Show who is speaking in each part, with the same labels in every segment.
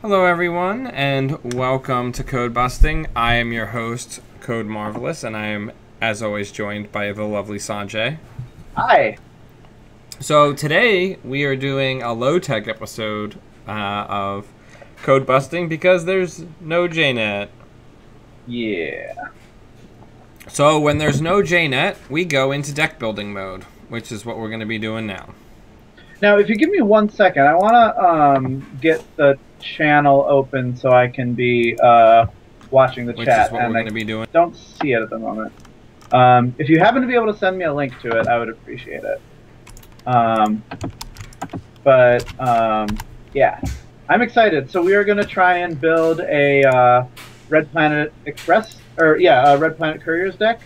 Speaker 1: Hello everyone, and welcome to Codebusting. I am your host, Code Marvelous, and I am, as always, joined by the lovely Sanjay.
Speaker 2: Hi.
Speaker 1: So today we are doing a low-tech episode of Codebusting because there's no JNet.
Speaker 2: Yeah.
Speaker 1: So when there's no JNet, we go into deck building mode, which is what we're going to be doing now.
Speaker 2: Now, if you give me 1 second, I want to get the channel open so I can be watching the chat.
Speaker 1: Which is what we're going to be doing.
Speaker 2: Don't see it at the moment. If you happen to be able to send me a link to it, I would appreciate it. Yeah, I'm excited. So we are going to try and build a Red Planet Express, a Red Planet Couriers deck,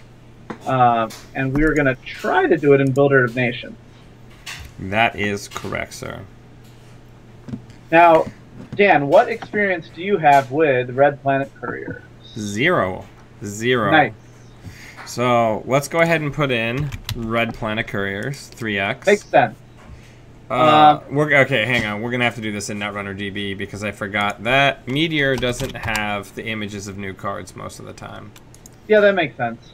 Speaker 2: and we are going to try to do it in Builder of Nations.
Speaker 1: That is correct, sir.
Speaker 2: Now, Dan, what experience do you have with Red Planet Couriers?
Speaker 1: Zero.
Speaker 2: Nice.
Speaker 1: So let's go ahead and put in Red Planet Couriers 3x.
Speaker 2: Makes sense.
Speaker 1: Okay, hang on. We're gonna have to do this in Netrunner DB because I forgot that Meteor doesn't have the images of new cards most of the time.
Speaker 2: Yeah, that makes sense.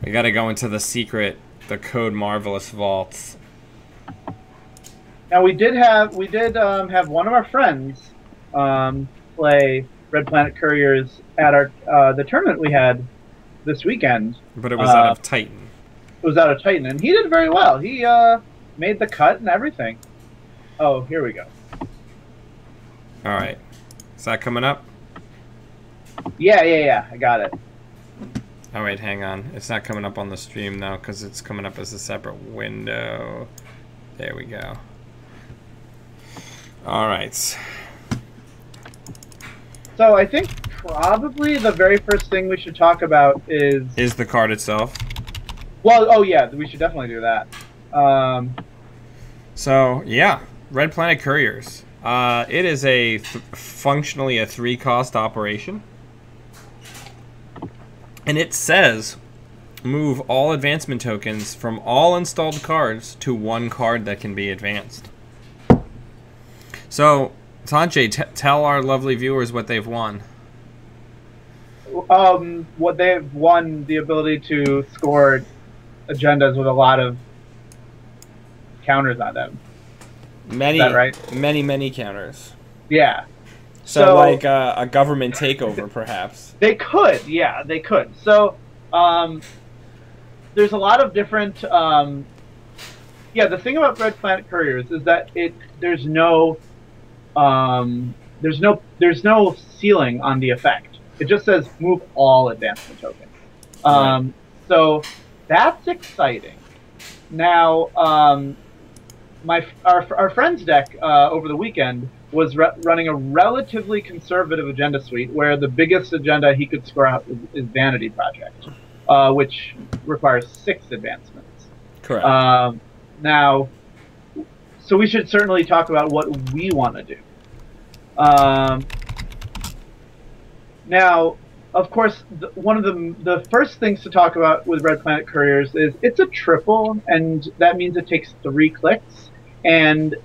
Speaker 1: We gotta go into the Code Marvelous vaults.
Speaker 2: Now we did have one of our friends play Red Planet Couriers at our the tournament we had this weekend.
Speaker 1: But it was out of Titan.
Speaker 2: It was out of Titan, and he did very well. He made the cut and everything. Oh, here we go.
Speaker 1: All right, is that coming up?
Speaker 2: Yeah. I got it.
Speaker 1: Oh wait, hang on. It's not coming up on the stream now because it's coming up as a separate window. There we go. All right.
Speaker 2: So I think probably the very first thing we should talk about is
Speaker 1: the card itself.
Speaker 2: Well, oh yeah, we should definitely do that.
Speaker 1: So yeah, Red Planet Couriers. It is functionally a 3-cost operation. And it says, move all advancement tokens from all installed cards to one card that can be advanced. So, Sanjay, tell our lovely viewers what they've won.
Speaker 2: What they've won the ability to score agendas with a lot of counters on them.
Speaker 1: Many,
Speaker 2: is that right?
Speaker 1: Many counters.
Speaker 2: Yeah.
Speaker 1: So like a government takeover, perhaps.
Speaker 2: They could, yeah, they could. So, there's a lot of different. The thing about Red Planet Couriers is that there's no ceiling on the effect. It just says move all advancement tokens.
Speaker 1: Right.
Speaker 2: So that's exciting. Now, our friend's deck over the weekend was running a relatively conservative agenda suite where the biggest agenda he could score out is Vanity Project, which requires 6 advancements.
Speaker 1: Correct.
Speaker 2: Now, so we should certainly talk about what we want to do. Now, of course, one of the first things to talk about with Red Planet Couriers is it's a triple, and that means it takes 3 clicks. And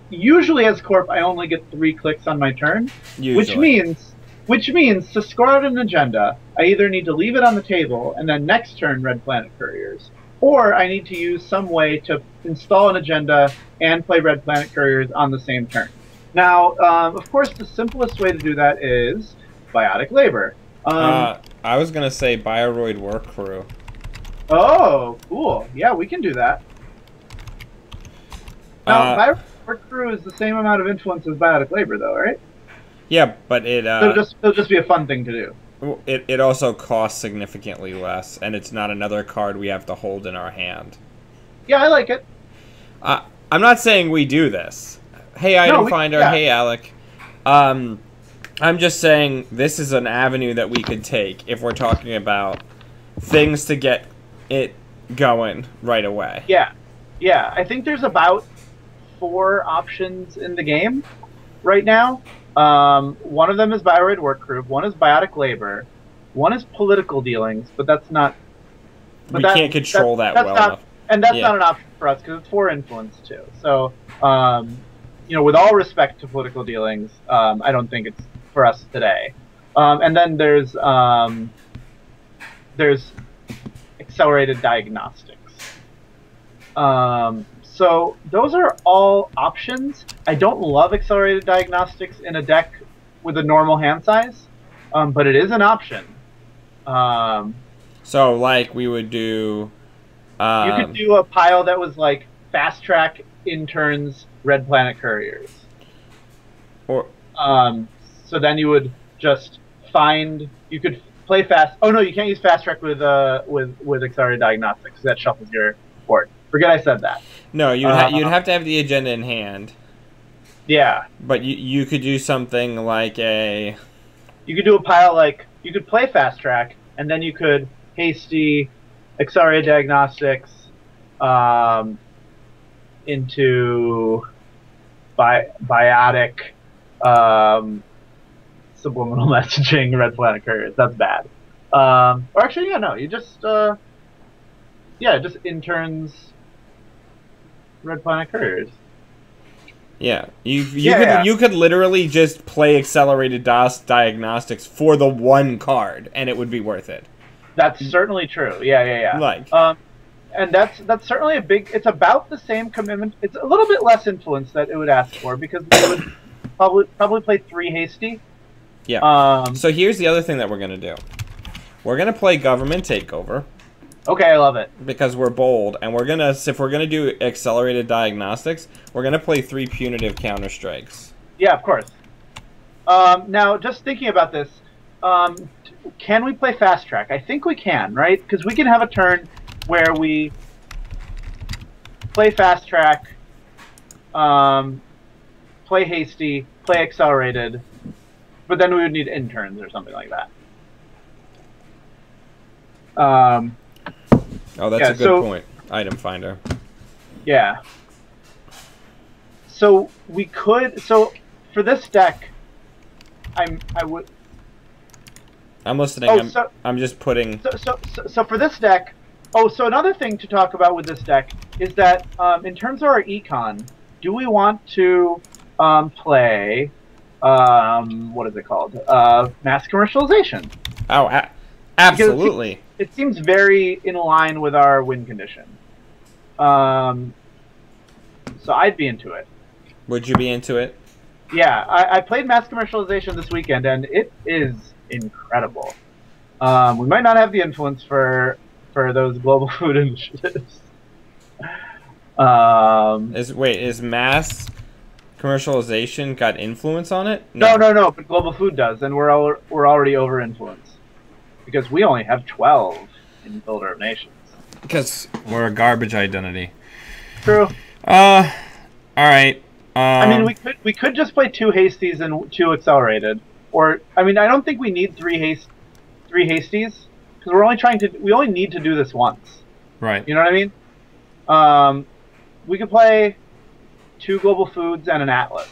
Speaker 2: usually as Corp, I only get 3 clicks on my turn, which means to score out an agenda, I either need to leave it on the table and then next turn Red Planet Couriers, or I need to use some way to install an agenda and play Red Planet Couriers on the same turn. Now, of course, the simplest way to do that is Biotic Labor.
Speaker 1: I was gonna say Bioroid Work Crew.
Speaker 2: Oh, cool. Yeah, we can do that. Now, Bioroid Work Crew is the same amount of influence as Biotic Labor, though, right?
Speaker 1: Yeah, but it'll
Speaker 2: just be a fun thing to do.
Speaker 1: It also costs significantly less, and it's not another card we have to hold in our hand.
Speaker 2: Yeah, I like it.
Speaker 1: I'm not saying we do this. Hey, Item Finder. Yeah. Hey, Alec. I'm just saying this is an avenue that we could take if we're talking about things to get it going right away.
Speaker 2: Yeah. I think there's about 4 options in the game right now. One of them is Bioroid Work Crew, one is Biotic Labor, one is Political Dealings, but that's not...
Speaker 1: We can't control that well enough.
Speaker 2: And that's not an option for us, because it's 4 influence, too. So, with all respect to political dealings, I don't think it's for us today. And then there's accelerated diagnostics. So those are all options. I don't love accelerated diagnostics in a deck with a normal hand size, but it is an option.
Speaker 1: So like we would do...
Speaker 2: you could do a pile that was like fast track interns, Red Planet Couriers.
Speaker 1: Or
Speaker 2: so then you would just you could play fast. Oh no, you can't use fast track with accelerated diagnostics. That shuffles your board. Forget I said that.
Speaker 1: No, you'd have to have the agenda in hand.
Speaker 2: Yeah.
Speaker 1: But you could do something like a...
Speaker 2: You could do a pile like... You could play fast track, and then you could hasty, accelerated diagnostics, into biotic, subliminal messaging, Red Planet Couriers. That's bad. Or actually, yeah, no. You just... just interns... Red Planet Couriers.
Speaker 1: Yeah, you could literally just play accelerated diagnostics for the one card, and it would be worth it.
Speaker 2: That's certainly true. Yeah.
Speaker 1: Like,
Speaker 2: and that's certainly a big. It's about the same commitment. It's a little bit less influence that it would ask for because it would probably play 3 hasty.
Speaker 1: Yeah. So here's the other thing that we're gonna do. We're gonna play government takeover.
Speaker 2: Okay, I love it.
Speaker 1: Because we're bold, and if we're gonna do accelerated diagnostics, we're gonna play 3 punitive counter strikes.
Speaker 2: Yeah, of course. Now, just thinking about this, can we play fast track? I think we can, right? Because we can have a turn where we play fast track, play hasty, play accelerated, but then we would need interns or something like that.
Speaker 1: Oh, that's a good point. Item finder.
Speaker 2: Yeah. So we could. So for this deck, I'm listening.
Speaker 1: I'm just putting.
Speaker 2: So for this deck. Oh, so another thing to talk about with this deck is that in terms of our econ, do we want to play what is it called? Mass commercialization.
Speaker 1: Oh, absolutely.
Speaker 2: It seems very in line with our win condition. So I'd be into it.
Speaker 1: Would you be into it?
Speaker 2: Yeah, I played mass commercialization this weekend, and it is incredible. We might not have the influence for those global food initiatives.
Speaker 1: Is mass commercialization got influence on it?
Speaker 2: No, but global food does, and we're already over influenced. Because we only have 12 in Builder of Nations.
Speaker 1: Because we're a garbage identity.
Speaker 2: True.
Speaker 1: All right.
Speaker 2: I mean, we could just play 2 hasties and 2 accelerated, or I mean, I don't think we need 3 hasties because we only need to do this once.
Speaker 1: Right.
Speaker 2: You know what I mean? We could play 2 global foods and an atlas.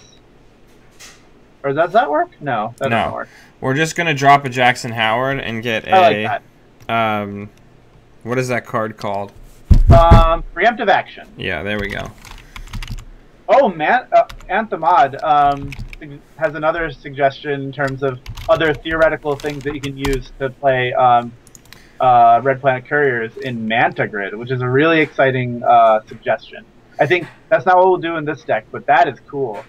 Speaker 2: Or does that work? No, that doesn't work.
Speaker 1: We're just gonna drop a Jackson Howard and get
Speaker 2: I like
Speaker 1: that. What is that card called?
Speaker 2: Preemptive action.
Speaker 1: Yeah, there we go.
Speaker 2: Oh man, Anthamad has another suggestion in terms of other theoretical things that you can use to play Red Planet Couriers in Manta Grid, which is a really exciting suggestion. I think that's not what we'll do in this deck, but that is cool.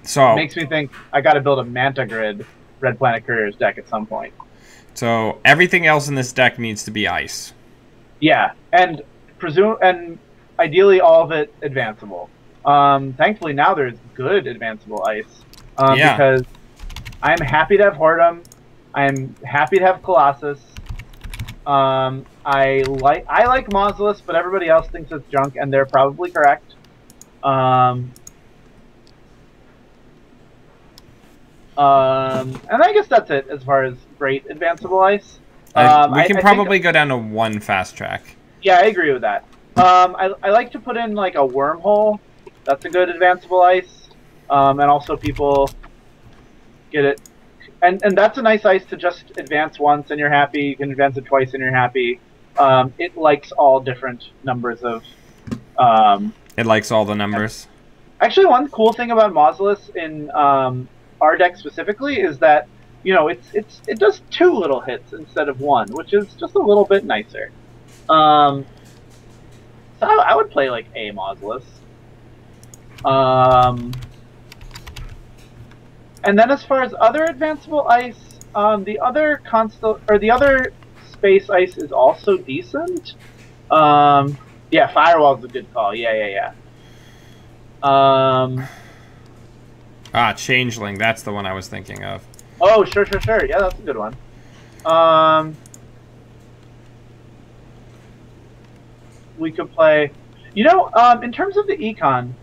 Speaker 1: So
Speaker 2: it makes me think I got to build a Manta Grid Red Planet Couriers deck at some point.
Speaker 1: So everything else in this deck needs to be ice.
Speaker 2: Yeah, and ideally all of it advanceable. Thankfully now there's good advanceable ice. Because I'm happy to have Hordem. I'm happy to have Colossus. I like Mausolus, but everybody else thinks it's junk, and they're probably correct. And I guess that's it as far as great advanceable ice.
Speaker 1: We can probably go down to 1 fast track.
Speaker 2: Yeah, I agree with that. I like to put in like a wormhole. That's a good advanceable ice. And also people get it. And that's a nice ice to just advance once and you're happy. You can advance it twice and you're happy. It likes all different numbers of...
Speaker 1: it likes all the numbers?
Speaker 2: Actually, one cool thing about Mausolus in our deck specifically is that it does 2 little hits instead of 1, which is just a little bit nicer. So I would play like a Mausolus. And then as far as other advanceable ice, the other space ice is also decent. Yeah, Firewall's a good call. Yeah.
Speaker 1: Changeling. That's the one I was thinking of.
Speaker 2: Oh, sure. Yeah, that's a good one. We could play. In terms of the econ,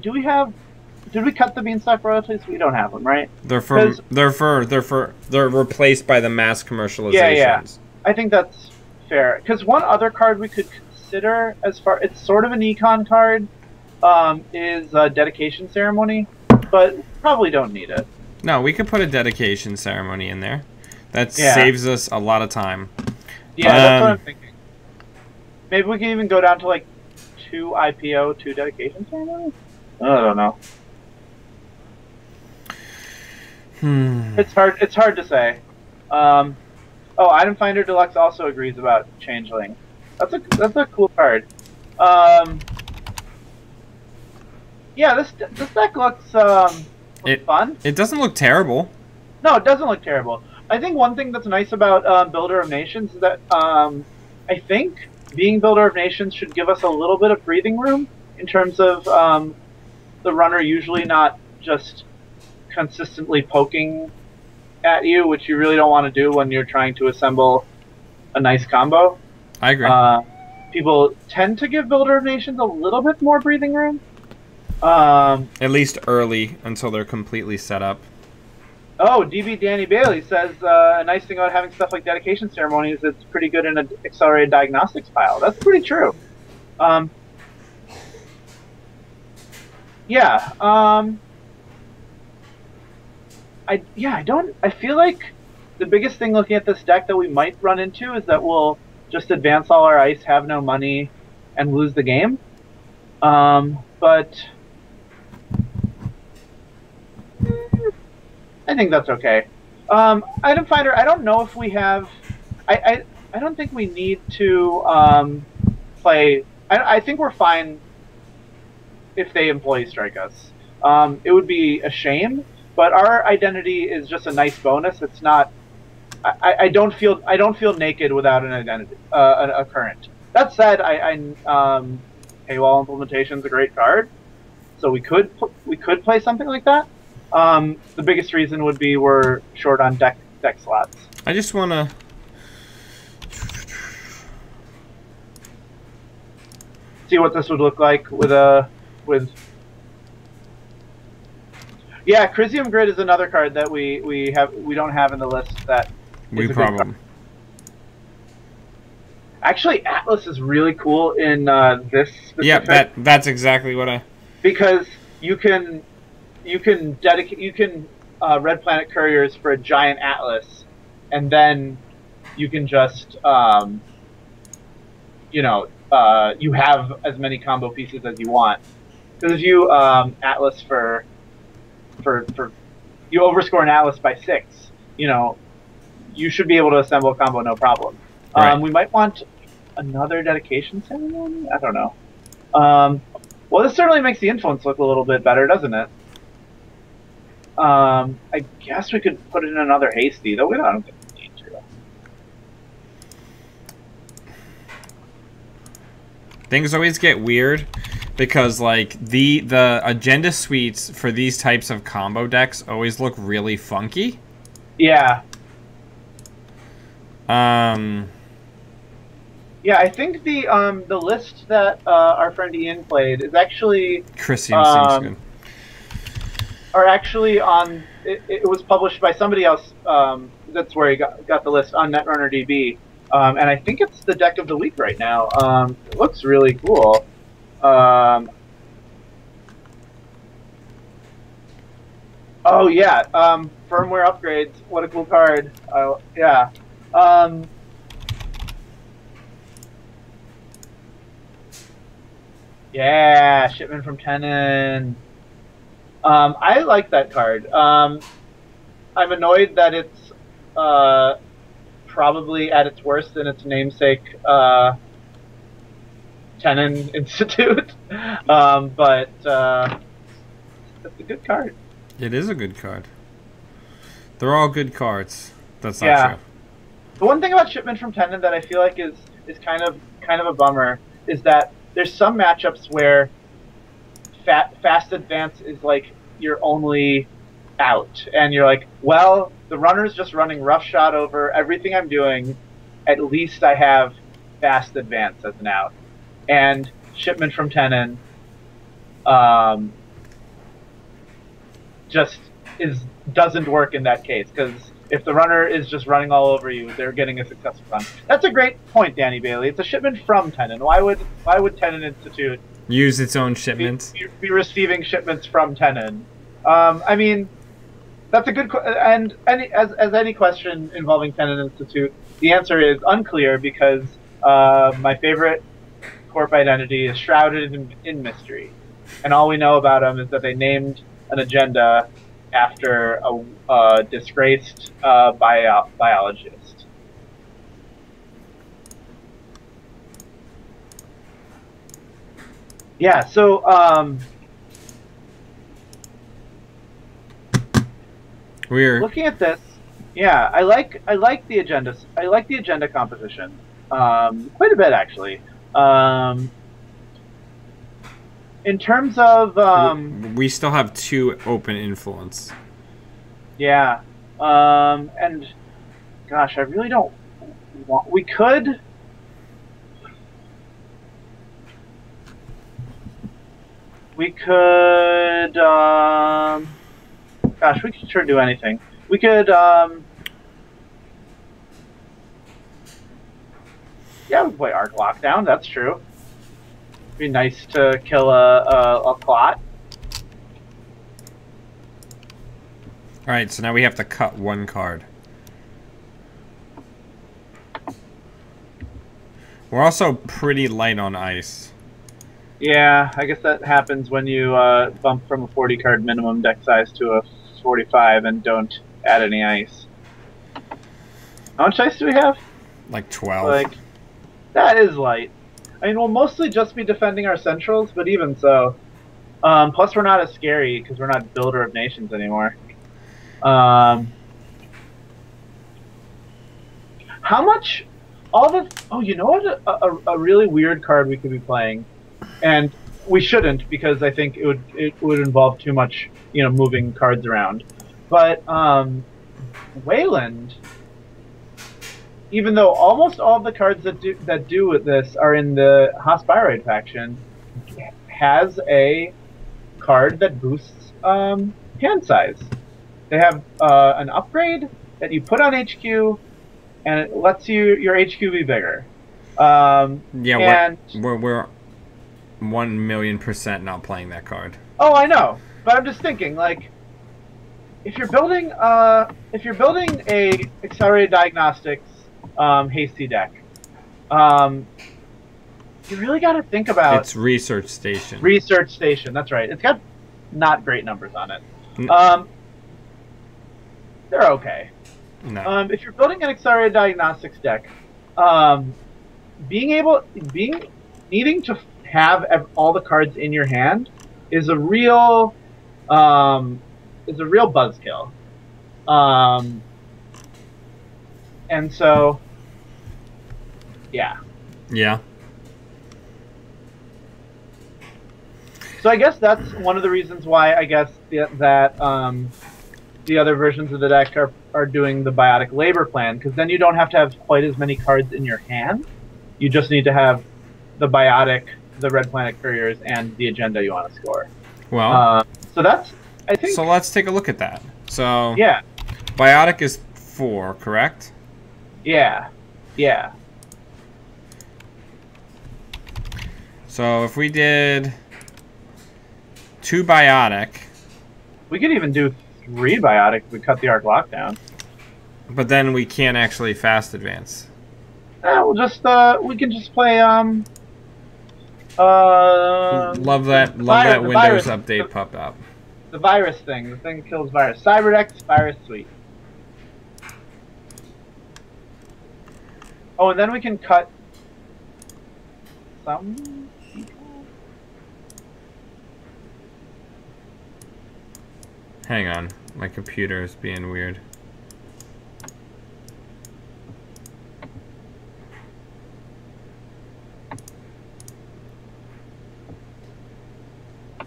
Speaker 2: did we cut the Beanstalk royalties? We don't have them, right?
Speaker 1: They're replaced by the mass commercializations.
Speaker 2: Yeah. I think that's fair. Because one other card we could consider, it's sort of an econ card, is a dedication ceremony, but probably don't need it.
Speaker 1: No, we could put a dedication ceremony in there. That saves us a lot of time.
Speaker 2: Yeah, that's what I'm thinking. Maybe we can even go down to like 2 IPO, 2 dedication ceremonies? I don't know. It's hard to say. Item Finder Deluxe also agrees about Changeling. That's a cool card. Yeah, this deck looks fun.
Speaker 1: It doesn't look terrible.
Speaker 2: No, it doesn't look terrible. I think one thing that's nice about Builder of Nations is that I think being Builder of Nations should give us a little bit of breathing room in terms of the runner usually not just consistently poking at you, which you really don't want to do when you're trying to assemble a nice combo.
Speaker 1: I agree.
Speaker 2: People tend to give Builder of Nations a little bit more breathing room.
Speaker 1: At least early, until they're completely set up.
Speaker 2: Oh, DB Danny Bailey says a nice thing about having stuff like dedication ceremonies is it's pretty good in an accelerated diagnostics pile. That's pretty true. I feel like the biggest thing looking at this deck that we might run into is that we'll just advance all our ice, have no money, and lose the game. But I think that's okay. Item Finder, I don't know if we have... I don't think we need to play... I think we're fine if they employee strike us. It would be a shame, but our identity is just a nice bonus. It's not... I don't feel naked without an identity, a current. That said, Paywall Implementation's a great card, so we could play something like that. The biggest reason would be we're short on deck slots.
Speaker 1: I just want to...
Speaker 2: see what this would look like with... Yeah, Crisium Grid is another card that we don't have in the list that...
Speaker 1: We probably...
Speaker 2: Actually, Atlas is really cool in this specific...
Speaker 1: Yeah, that's exactly what I...
Speaker 2: Because you can Red Planet Couriers for a giant Atlas, and then you can just you have as many combo pieces as you want. Because if you Atlas for you overscore an Atlas by 6, you should be able to assemble a combo no problem.
Speaker 1: Right.
Speaker 2: We might want another dedication ceremony. I don't know. Well, this certainly makes the influence look a little bit better, doesn't it? I guess we could put in another hasty, though I don't think we need to.
Speaker 1: Things always get weird because like the agenda suites for these types of combo decks always look really funky.
Speaker 2: Yeah. Yeah, I think the list that our friend Ian played is actually
Speaker 1: Crisium seems good.
Speaker 2: Are actually on. It was published by somebody else. That's where he got the list on Netrunner DB, and I think it's the deck of the week right now. It looks really cool. Oh yeah, firmware upgrades. What a cool card. Yeah. Yeah, Shipment from Tenon. I like that card. I'm annoyed that it's probably at its worst in its namesake, Tenon Institute. But it's a good card.
Speaker 1: It is a good card. They're all good cards. That's not true.
Speaker 2: The one thing about Shipment from Tenon that I feel like is kind of a bummer is that there's some matchups where fast advance is like your only out, and you're like, well, the runner's just running roughshod over everything I'm doing. At least I have fast advance as an out. And Shipment from Tenon just doesn't work in that case, because if the runner is just running all over you, they're getting a successful run. That's a great point, Danny Bailey. It's a shipment from Tenon. Why would Tenon Institute
Speaker 1: use its own shipments?
Speaker 2: Be receiving shipments from Tenon? I mean, that's a good and as any question involving Tenon Institute, the answer is unclear, because my favorite Corp identity is shrouded in mystery, and all we know about them is that they named an agenda after a disgraced biologist. Yeah, so
Speaker 1: we're
Speaker 2: looking at this. Yeah, I like the agenda. I like the agenda composition quite a bit, actually. In terms of
Speaker 1: we still have 2 open influence.
Speaker 2: Yeah, and gosh, I really don't want. We could. Gosh, we could sure do anything. We could. Yeah, we could play Arc Lockdown. That's true. Be nice to kill a plot.
Speaker 1: Alright, so now we have to cut 1 card. We're also pretty light on ice.
Speaker 2: Yeah, I guess that happens when you bump from a 40 card minimum deck size to a 45 and don't add any ice. How much ice do we have?
Speaker 1: Like 12.
Speaker 2: Like, that is light. I mean, we'll mostly just be defending our centrals, but even so. Plus, we're not as scary because we're not Builder of Nations anymore. How much? Oh, you know what? A really weird card we could be playing, and we shouldn't, because I think it would involve too much, moving cards around. But Wayland, even though almost all of the cards that do with this are in the Hospiroid faction, has a card that boosts hand size. They have an upgrade that you put on HQ, and it lets your HQ be bigger.
Speaker 1: Yeah, we're 1,000,000% not playing that card.
Speaker 2: Oh, I know, but I'm just thinking, like, if you're building a accelerated diagnostics hasty deck, you really got to think about
Speaker 1: it's Research Station.
Speaker 2: Research Station, that's right. It's got not great numbers on it. They're okay.
Speaker 1: No.
Speaker 2: If you're building an accelerated diagnostics deck, needing to have all the cards in your hand is a real buzzkill. And so, yeah.
Speaker 1: Yeah.
Speaker 2: So I guess that's one of the reasons why I guess that the other versions of the deck are doing the biotic labor plan, because then you don't have to have quite as many cards in your hand. You just need to have the biotic, the red planet couriers, and the agenda you want to score.
Speaker 1: Well,
Speaker 2: so that's, I think.
Speaker 1: So let's take a look at that. So
Speaker 2: yeah,
Speaker 1: biotic is 4, correct?
Speaker 2: Yeah, yeah.
Speaker 1: So if we did 2 biotic,
Speaker 2: we could even do 3 biotic if we cut the Arc Lockdown.
Speaker 1: But then we can't actually fast advance.
Speaker 2: We'll just we can just play
Speaker 1: Love that Windows update pop up.
Speaker 2: The virus thing. The thing that kills virus. Cyberdex virus suite. Oh, and then we can cut some people.
Speaker 1: Hang on. My computer is being weird.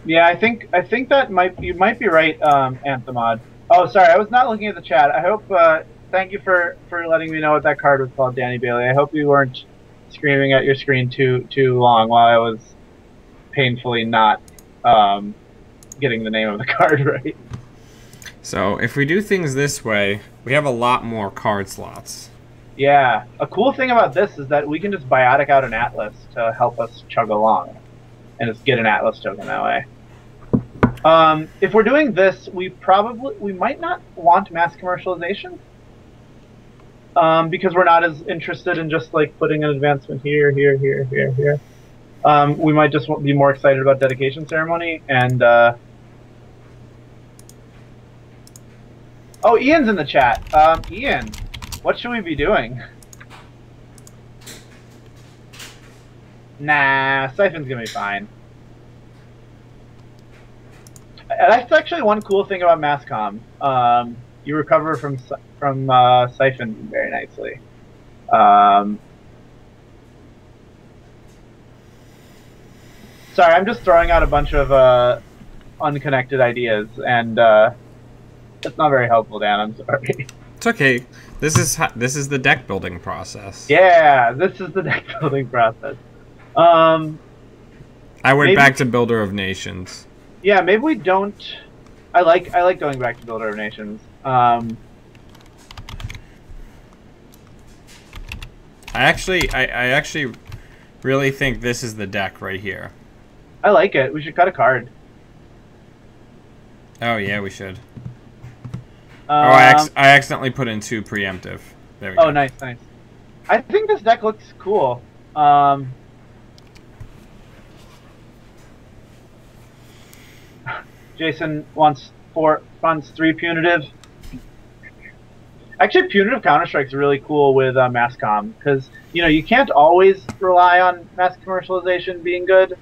Speaker 2: Yeah, I think that you might be right, Anthemod. Oh, sorry, I was not looking at the chat. I hope. Thank you for letting me know what that card was called, Danny Bailey. I hope you weren't screaming at your screen too long while I was painfully not getting the name of the card right.
Speaker 1: So if we do things this way, we have a lot more card slots.
Speaker 2: Yeah, a cool thing about this is that we can just biotic out an Atlas to help us chug along, and just get an Atlas token that way. If we're doing this, we might not want mass commercialization, because we're not as interested in just like putting an advancement here. We might just be more excited about dedication ceremony and. Oh, Ian's in the chat. Ian, what should we be doing? Nah, Siphon's gonna be fine. That's actually one cool thing about Masscom. You recover from Siphon very nicely. Sorry, I'm just throwing out a bunch of unconnected ideas, and that's not very helpful, Dan. I'm sorry.
Speaker 1: It's okay. This is the deck building process.
Speaker 2: Yeah, this is the deck building process.
Speaker 1: I went back to Builder of Nations.
Speaker 2: Yeah, maybe we don't. I like going back to Builder of Nations.
Speaker 1: I actually really think this is the deck right here.
Speaker 2: I like it. We should cut a card.
Speaker 1: Oh yeah, we should. I accidentally put in 2 preemptive. There we go.
Speaker 2: Oh, nice. I think this deck looks cool. Jason wants 3 punitive. Actually, punitive Counter-Strike's really cool with Masscom, because you can't always rely on mass commercialization being good.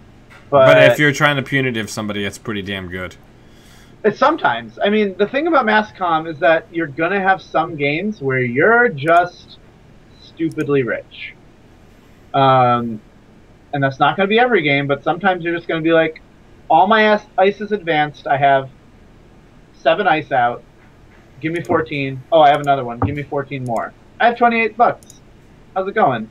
Speaker 1: But if you're trying to punitive somebody, it's pretty damn good.
Speaker 2: Sometimes. I mean, the thing about Masscom is that you're going to have some games where you're just stupidly rich. And that's not going to be every game, but sometimes you're just going to be like, all my ice is advanced. I have 7 ice out. Give me 14. Oh, I have another one. Give me 14 more. I have 28 bucks. How's it going?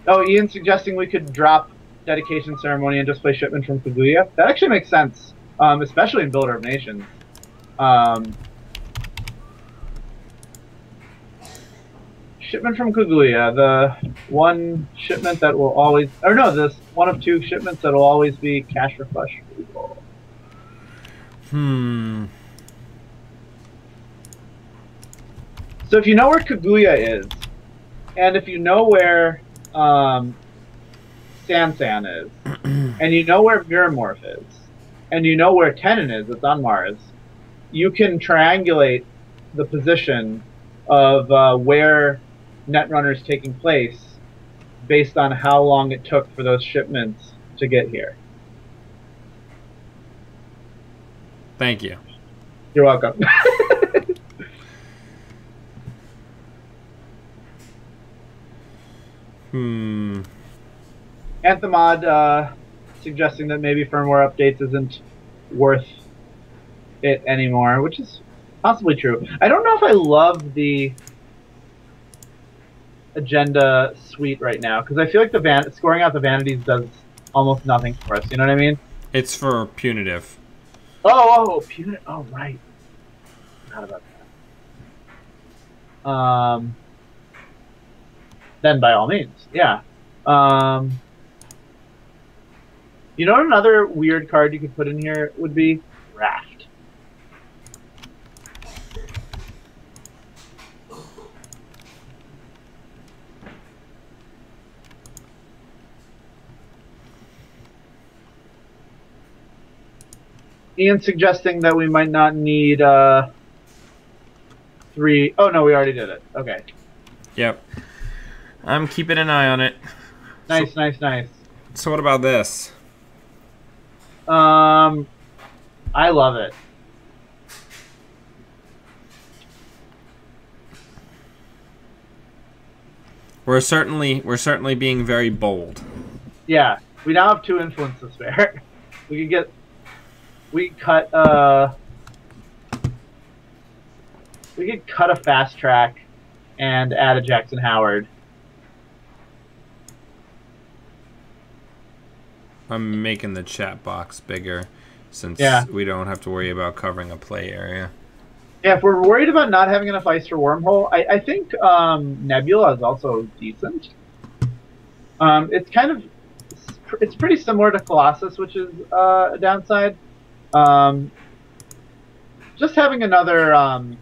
Speaker 2: Oh, Ian's suggesting we could drop dedication ceremony and just play shipment from Kaguya. That actually makes sense, especially in Builder of Nations. Shipment from Kaguya, the one shipment that will always, or no, this one of 2 shipments that will always be cash for flush people. So if you know where Kaguya is, and if you know where Sansan is, and you know where Miramorph is, and you know where Tenon is, it's on Mars, you can triangulate the position of where Netrunner's taking place based on how long it took for those shipments to get here.
Speaker 1: Thank you.
Speaker 2: You're welcome. Anthemod suggesting that maybe firmware updates isn't worth it anymore, which is possibly true. I don't know if I love the agenda suite right now, because I feel like the scoring out the vanities does almost nothing for us. You know what I mean?
Speaker 1: It's for punitive.
Speaker 2: Oh, punitive. Oh, right. Forgot about that. Then by all means, yeah. You know what another weird card you could put in here would be? Raft. Ian's suggesting that we might not need 3. Oh no, we already did it. Okay.
Speaker 1: Yep. I'm keeping an eye on it.
Speaker 2: Nice, nice.
Speaker 1: So what about this?
Speaker 2: I love it.
Speaker 1: We're certainly being very bold.
Speaker 2: Yeah, we now have 2 influence to spare. We could cut a fast track and add a Jackson Howard.
Speaker 1: I'm making the chat box bigger since we don't have to worry about covering a play area.
Speaker 2: Yeah, if we're worried about not having enough ice for Wormhole, I think Nebula is also decent. It's pretty similar to Colossus, which is a downside. Just having another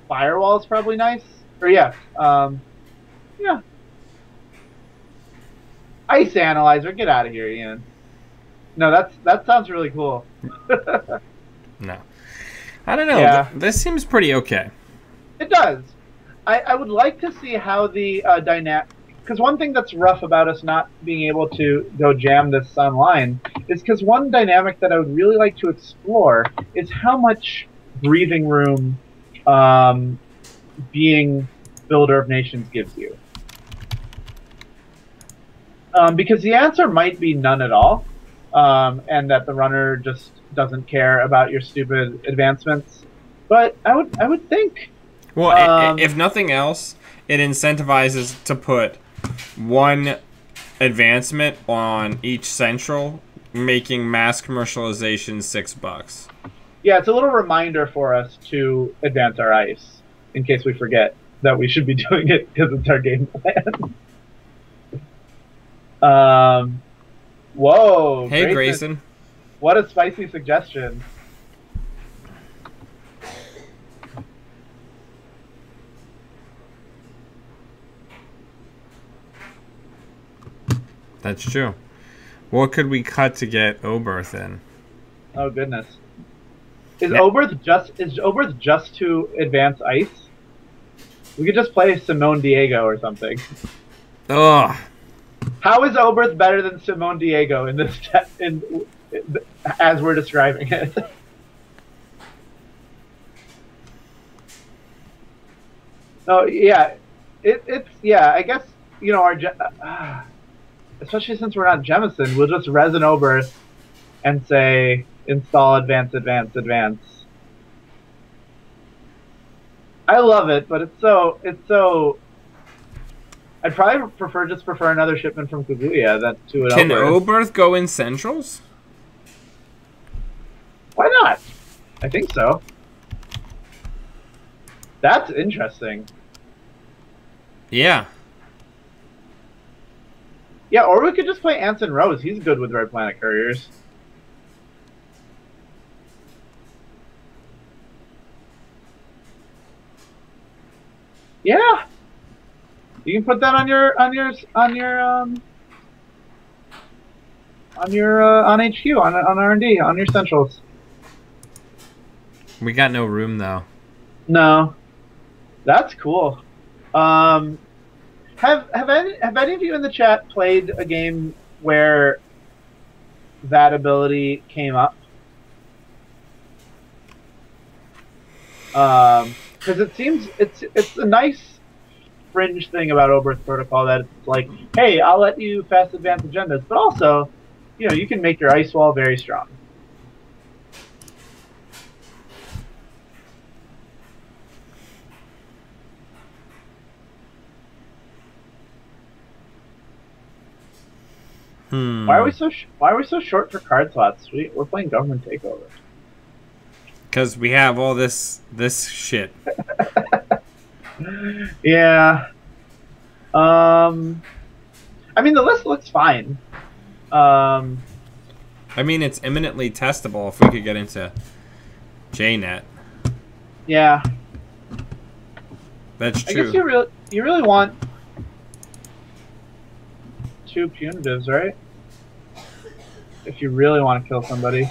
Speaker 2: firewall is probably nice. Or yeah. Ice Analyzer, get out of here, Ian. No, that sounds really cool.
Speaker 1: No. I don't know.
Speaker 2: Yeah.
Speaker 1: This seems pretty okay.
Speaker 2: It does. I would like to see how the dynamic... Because one thing that's rough about us not being able to go jam this online is because one dynamic that I would really like to explore is how much breathing room being Builder of Nations gives you. Because the answer might be none at all, and that the runner just doesn't care about your stupid advancements. But I would think.
Speaker 1: Well, if nothing else, it incentivizes to put 1 advancement on each central, making mass commercialization $6.
Speaker 2: Yeah, it's a little reminder for us to advance our ice in case we forget that we should be doing it because it's our game plan. Whoa.
Speaker 1: Hey, Grayson.
Speaker 2: What a spicy suggestion.
Speaker 1: That's true. What could we cut to get Oberth in?
Speaker 2: Oh goodness. Is Oberth just to advance ice? We could just play Simone Diego or something.
Speaker 1: Ugh.
Speaker 2: How is Oberth better than Simone Diego in this as we're describing it? Oh yeah, it's I guess our especially since we're not Jemison, we'll just resin Oberth and say install advance. I love it, but it's so. I'd probably prefer another shipment from Kaguya than to an
Speaker 1: Can
Speaker 2: Oberth.
Speaker 1: Oberth go in centrals?
Speaker 2: Why not? I think so. That's interesting.
Speaker 1: Yeah.
Speaker 2: Yeah, or we could just play Anson Rose. He's good with Red Planet Couriers. Yeah. You can put that on HQ, on R&D, on your centrals.
Speaker 1: We got no room though.
Speaker 2: No. That's cool. Have any of you in the chat played a game where that ability came up? Because it seems it's a nice fringe thing about Oberth Protocol that it's like, hey, I'll let you fast advance agendas, but also, you can make your ice wall very strong. Why are we so short for card slots? We're playing Government Takeover.
Speaker 1: Because we have all this shit.
Speaker 2: Yeah. I mean, the list looks fine.
Speaker 1: I mean, it's imminently testable if we could get into JNet.
Speaker 2: Yeah.
Speaker 1: That's true.
Speaker 2: I guess you really want 2 punitives, right? If you really want to kill somebody.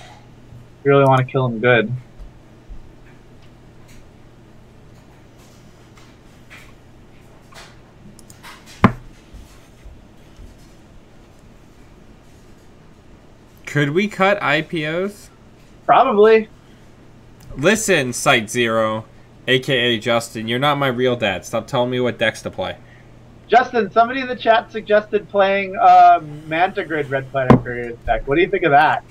Speaker 2: You really want to kill him good.
Speaker 1: Could we cut IPOs?
Speaker 2: Probably.
Speaker 1: Listen, Site Zero, aka Justin, you're not my real dad. Stop telling me what decks to play.
Speaker 2: Justin, somebody in the chat suggested playing Manta Grid Red Planet Couriers deck. What do you think of that?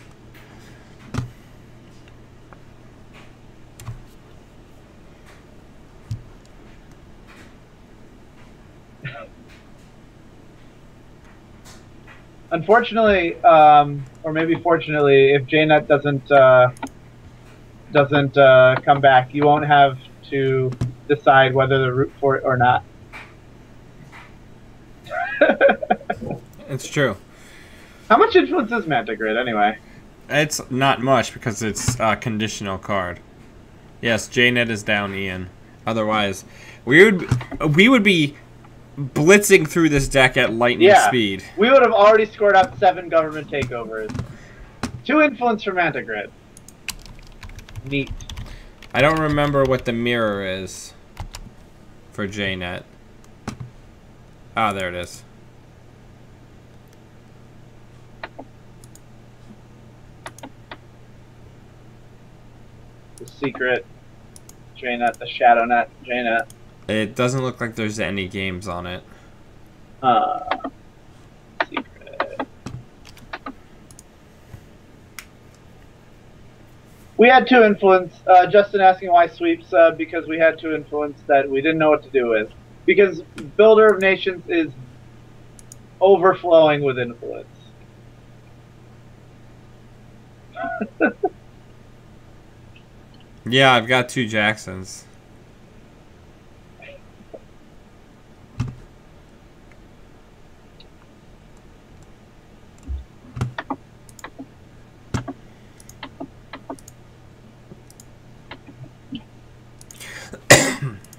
Speaker 2: Unfortunately, or maybe fortunately, if JNet doesn't come back, you won't have to decide whether to root for it or not.
Speaker 1: It's true.
Speaker 2: How much influence is Manta Grid anyway?
Speaker 1: It's not much because it's a conditional card. Yes, JNet is down, Ian. Otherwise, we would be blitzing through this deck at lightning speed.
Speaker 2: We would have already scored out 7 government takeovers. 2 influence for Manta Grid. Neat.
Speaker 1: I don't remember what the mirror is for JNet. Ah, there it is.
Speaker 2: The secret JNet, the shadow net JNet.
Speaker 1: It doesn't look like there's any games on it.
Speaker 2: Secret. We had 2 influence. Justin asking why sweeps, because we had 2 influence that we didn't know what to do with. Because Builder of Nations is overflowing with influence.
Speaker 1: Yeah, I've got 2 Jacksons.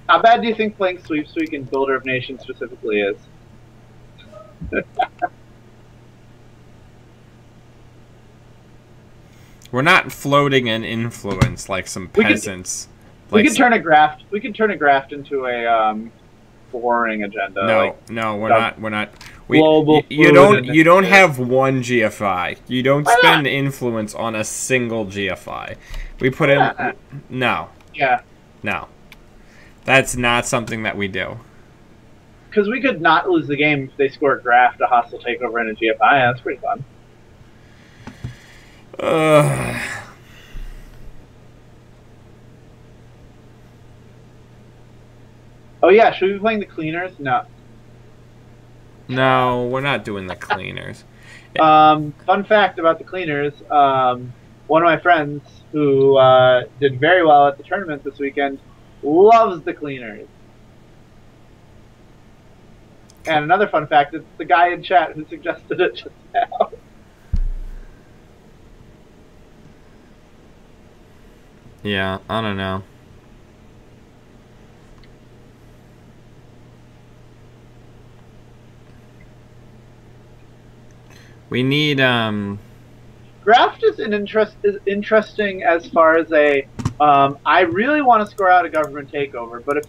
Speaker 2: How bad do you think playing Sweep Sweep and Builder of Nations specifically is?
Speaker 1: We're not floating an influence like some peasants.
Speaker 2: We could turn a graft. We could turn a graft into a boring agenda.
Speaker 1: No,
Speaker 2: like,
Speaker 1: no, we're not. You don't have one GFI. You don't spend influence on a single GFI. We put in no.
Speaker 2: Yeah.
Speaker 1: No. That's not something that we do.
Speaker 2: Because we could not lose the game if they score a graft, a hostile takeover, and a GFI. That's pretty fun. Oh yeah, should we be playing the cleaners? No.
Speaker 1: No, we're not doing the cleaners.
Speaker 2: Fun fact about the cleaners, one of my friends who did very well at the tournament this weekend loves the cleaners. And another fun fact, it's the guy in chat who suggested it just now.
Speaker 1: Yeah, I don't know. We need
Speaker 2: Graft is interesting as far as a I really want to score out a government takeover, but if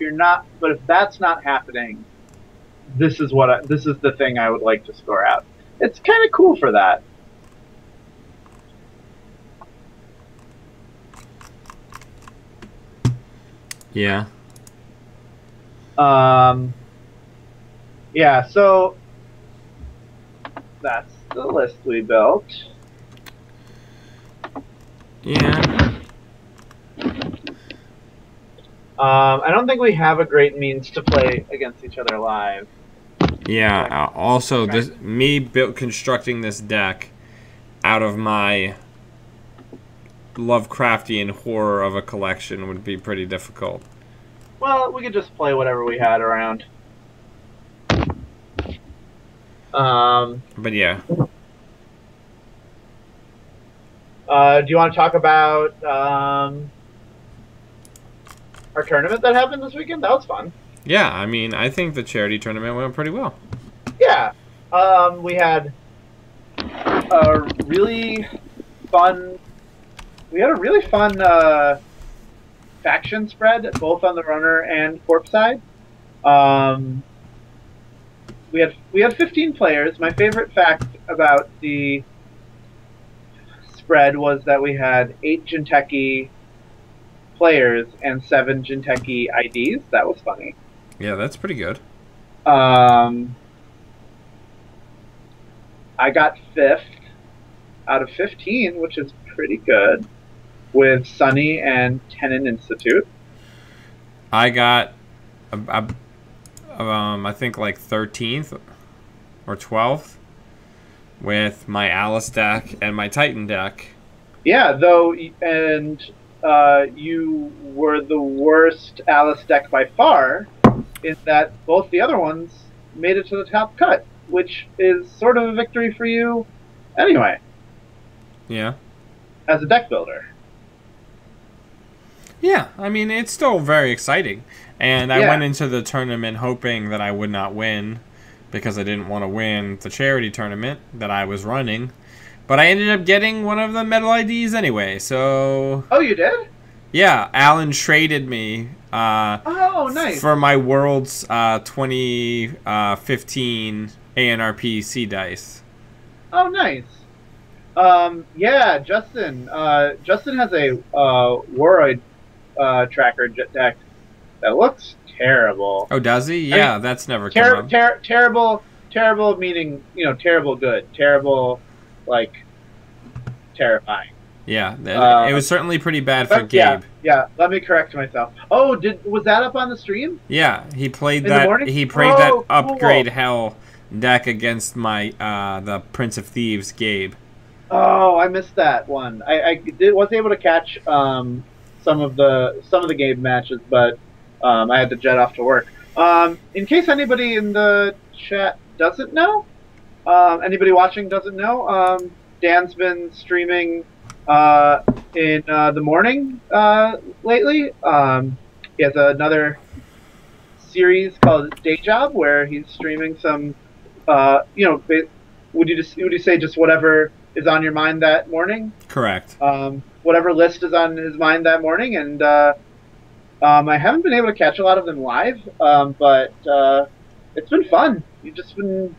Speaker 2: that's not happening, this is the thing I would like to score out. It's kind of cool for that.
Speaker 1: Yeah.
Speaker 2: Yeah, so that's the list we built.
Speaker 1: Yeah.
Speaker 2: I don't think we have a great means to play against each other live.
Speaker 1: Yeah, also constructing this deck out of my Lovecraftian horror of a collection would be pretty difficult.
Speaker 2: Well, we could just play whatever we had around.
Speaker 1: But yeah.
Speaker 2: Do you want to talk about our tournament that happened this weekend? That was fun.
Speaker 1: Yeah, I mean, I think the charity tournament went pretty well.
Speaker 2: Yeah. We had a really fun we had a really fun faction spread, both on the runner and Corp side. We had 15 players. My favorite fact about the spread was that we had 8 Jinteki players and 7 Jinteki IDs. That was funny.
Speaker 1: Yeah, that's pretty good.
Speaker 2: I got 5th out of 15, which is pretty good, with Sunny and Tenon Institute.
Speaker 1: I got, I think like 13th or 12th with my Alice deck and my Titan deck.
Speaker 2: Yeah, though, and you were the worst Alice deck by far, in that both the other ones made it to the top cut, which is sort of a victory for you anyway.
Speaker 1: Yeah.
Speaker 2: As a deck builder.
Speaker 1: Yeah, I mean, it's still very exciting. And I went into the tournament hoping that I would not win, because I didn't want to win the charity tournament that I was running. But I ended up getting one of the medal IDs anyway, so...
Speaker 2: Oh, you did?
Speaker 1: Yeah, Alan traded me
Speaker 2: nice.
Speaker 1: for my World's 2015 ANRP C dice.
Speaker 2: Oh, nice. Yeah, Justin. Justin has a Waroid tracker deck that looks terrible.
Speaker 1: Oh, does he? Yeah, that's never come up.
Speaker 2: Terrible meaning, terrible good. Terrible, like, terrifying.
Speaker 1: Yeah, it was certainly pretty bad for Gabe.
Speaker 2: Yeah, let me correct myself. Oh, was that up on the stream?
Speaker 1: Yeah, he played that. He played that upgrade hell deck against my the Prince of Thieves, Gabe.
Speaker 2: Oh, I missed that one. I was able to catch some of the game matches, but I had to jet off to work. In case anybody in the chat doesn't know, anybody watching doesn't know, Dan's been streaming in the morning lately. He has another series called Day Job where he's streaming some, would you say just whatever is on your mind that morning?
Speaker 1: Correct.
Speaker 2: Whatever list is on his mind that morning, and I haven't been able to catch a lot of them live, but it's been fun. You've just been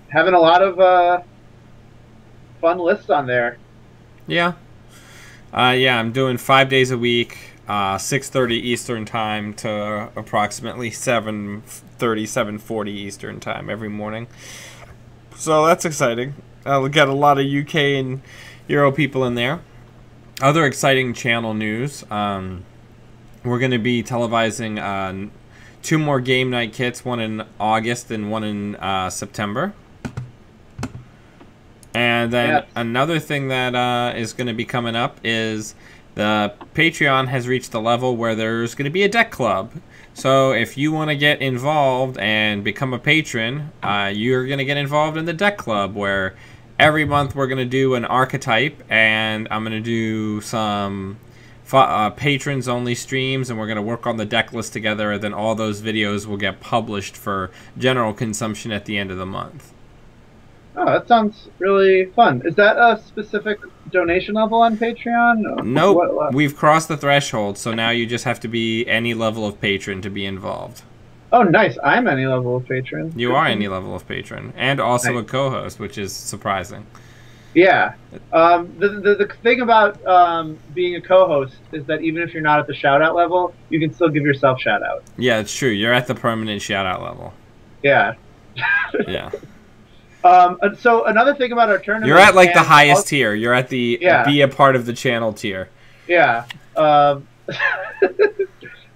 Speaker 2: having a lot of fun lists on there.
Speaker 1: Yeah. I'm doing 5 days a week, 6:30 Eastern time to approximately 7:30, 7:40 Eastern time every morning. So that's exciting. I'll get a lot of UK and Euro people in there. Other exciting channel news. We're going to be televising 2 more game night kits, one in August and one in September. And then another thing that is going to be coming up is the Patreon has reached the level where there's going to be a deck club. So if you want to get involved and become a patron, you're going to get involved in the deck club, where every month we're going to do an archetype, and I'm going to do some patrons only streams, and we're going to work on the deck list together, and then all those videos will get published for general consumption at the end of the month.
Speaker 2: Oh, that sounds really fun. Is that a specific donation level on Patreon?
Speaker 1: Nope. We've crossed the threshold, so now you just have to be any level of patron to be involved.
Speaker 2: Oh, nice. I'm any level of patron.
Speaker 1: You are any level of patron, and also a co-host, which is surprising.
Speaker 2: Yeah. The thing about being a co-host is that even if you're not at the shout-out level, you can still give yourself shout-out.
Speaker 1: Yeah, it's true. You're at the permanent shout-out level.
Speaker 2: Yeah.
Speaker 1: Yeah.
Speaker 2: So another thing about our tournament...
Speaker 1: You're at, like, the highest tier. You're at the be a part of the channel tier.
Speaker 2: Yeah. But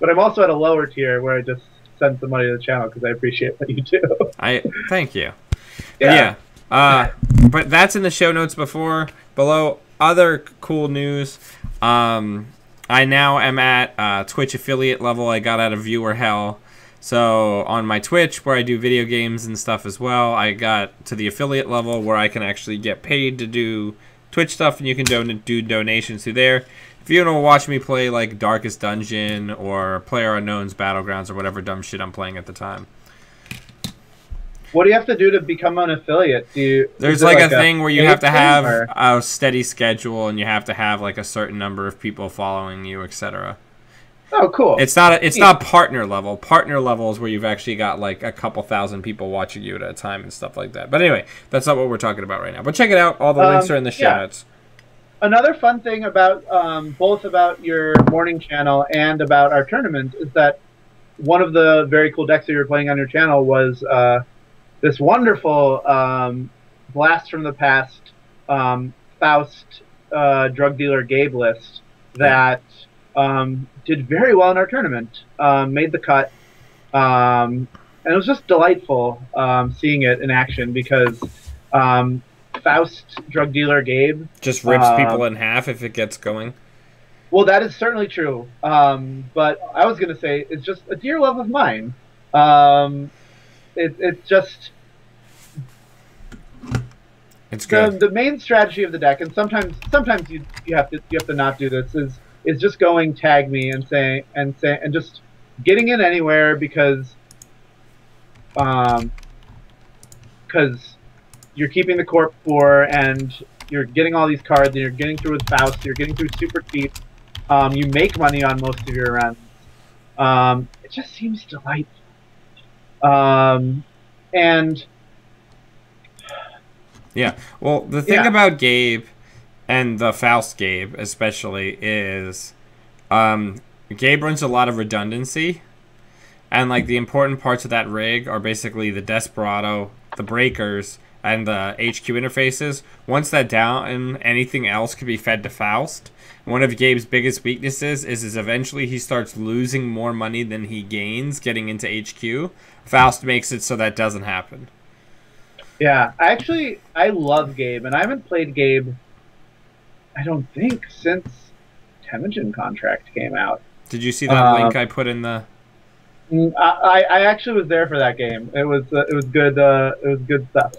Speaker 2: I'm also at a lower tier where I just send some money to the channel because I appreciate what you do.
Speaker 1: Thank you. Yeah. But that's in the show notes below. Other cool news. I now am at Twitch affiliate level. I got out of viewer hell. So on my Twitch, where I do video games and stuff as well, I got to the affiliate level where I can actually get paid to do Twitch stuff, and you can do donations through there. If you want to watch me play like Darkest Dungeon or PlayerUnknown's Battlegrounds or whatever dumb shit I'm playing at the time.
Speaker 2: What do you have to do to become an affiliate?
Speaker 1: There's like a thing where you have to have a steady schedule, and you have to have like a certain number of people following you, etc.
Speaker 2: Oh, cool.
Speaker 1: It's not partner level. Partner level is where you've actually got like a couple thousand people watching you at a time and stuff like that. But anyway, that's not what we're talking about right now. But check it out. All the links are in the show notes.
Speaker 2: Another fun thing about both about your morning channel and about our tournament is that one of the very cool decks that you were playing on your channel was this wonderful Blast from the Past Faust drug dealer Gabe list that did very well in our tournament, made the cut, and it was just delightful seeing it in action because Faust drug dealer Gabe
Speaker 1: just rips people in half if it gets going.
Speaker 2: Well, that is certainly true, but I was going to say it's just a dear love of mine. It's just
Speaker 1: it's good.
Speaker 2: The main strategy of the deck, and sometimes you have to not do this, is just going tag me and just getting in anywhere because you're keeping the Corp for and you're getting all these cards and you're getting through with Faust, you're getting through super cheap. You make money on most of your runs. It just seems delightful. And
Speaker 1: yeah, well, the thing about Gabe and the Faust Gabe especially is Gabe runs a lot of redundancy, and like the important parts of that rig are basically the Desperado, the breakers, and the HQ interfaces. Once that down, anything else can be fed to Faust. One of Gabe's biggest weaknesses is eventually he starts losing more money than he gains getting into HQ. Faust makes it so that doesn't happen.
Speaker 2: Yeah, I love Gabe, and I haven't played Gabe, I don't think, since Temujin Contract came out.
Speaker 1: Did you see that link I put in the...
Speaker 2: I actually was there for that game. It was good. It was good stuff.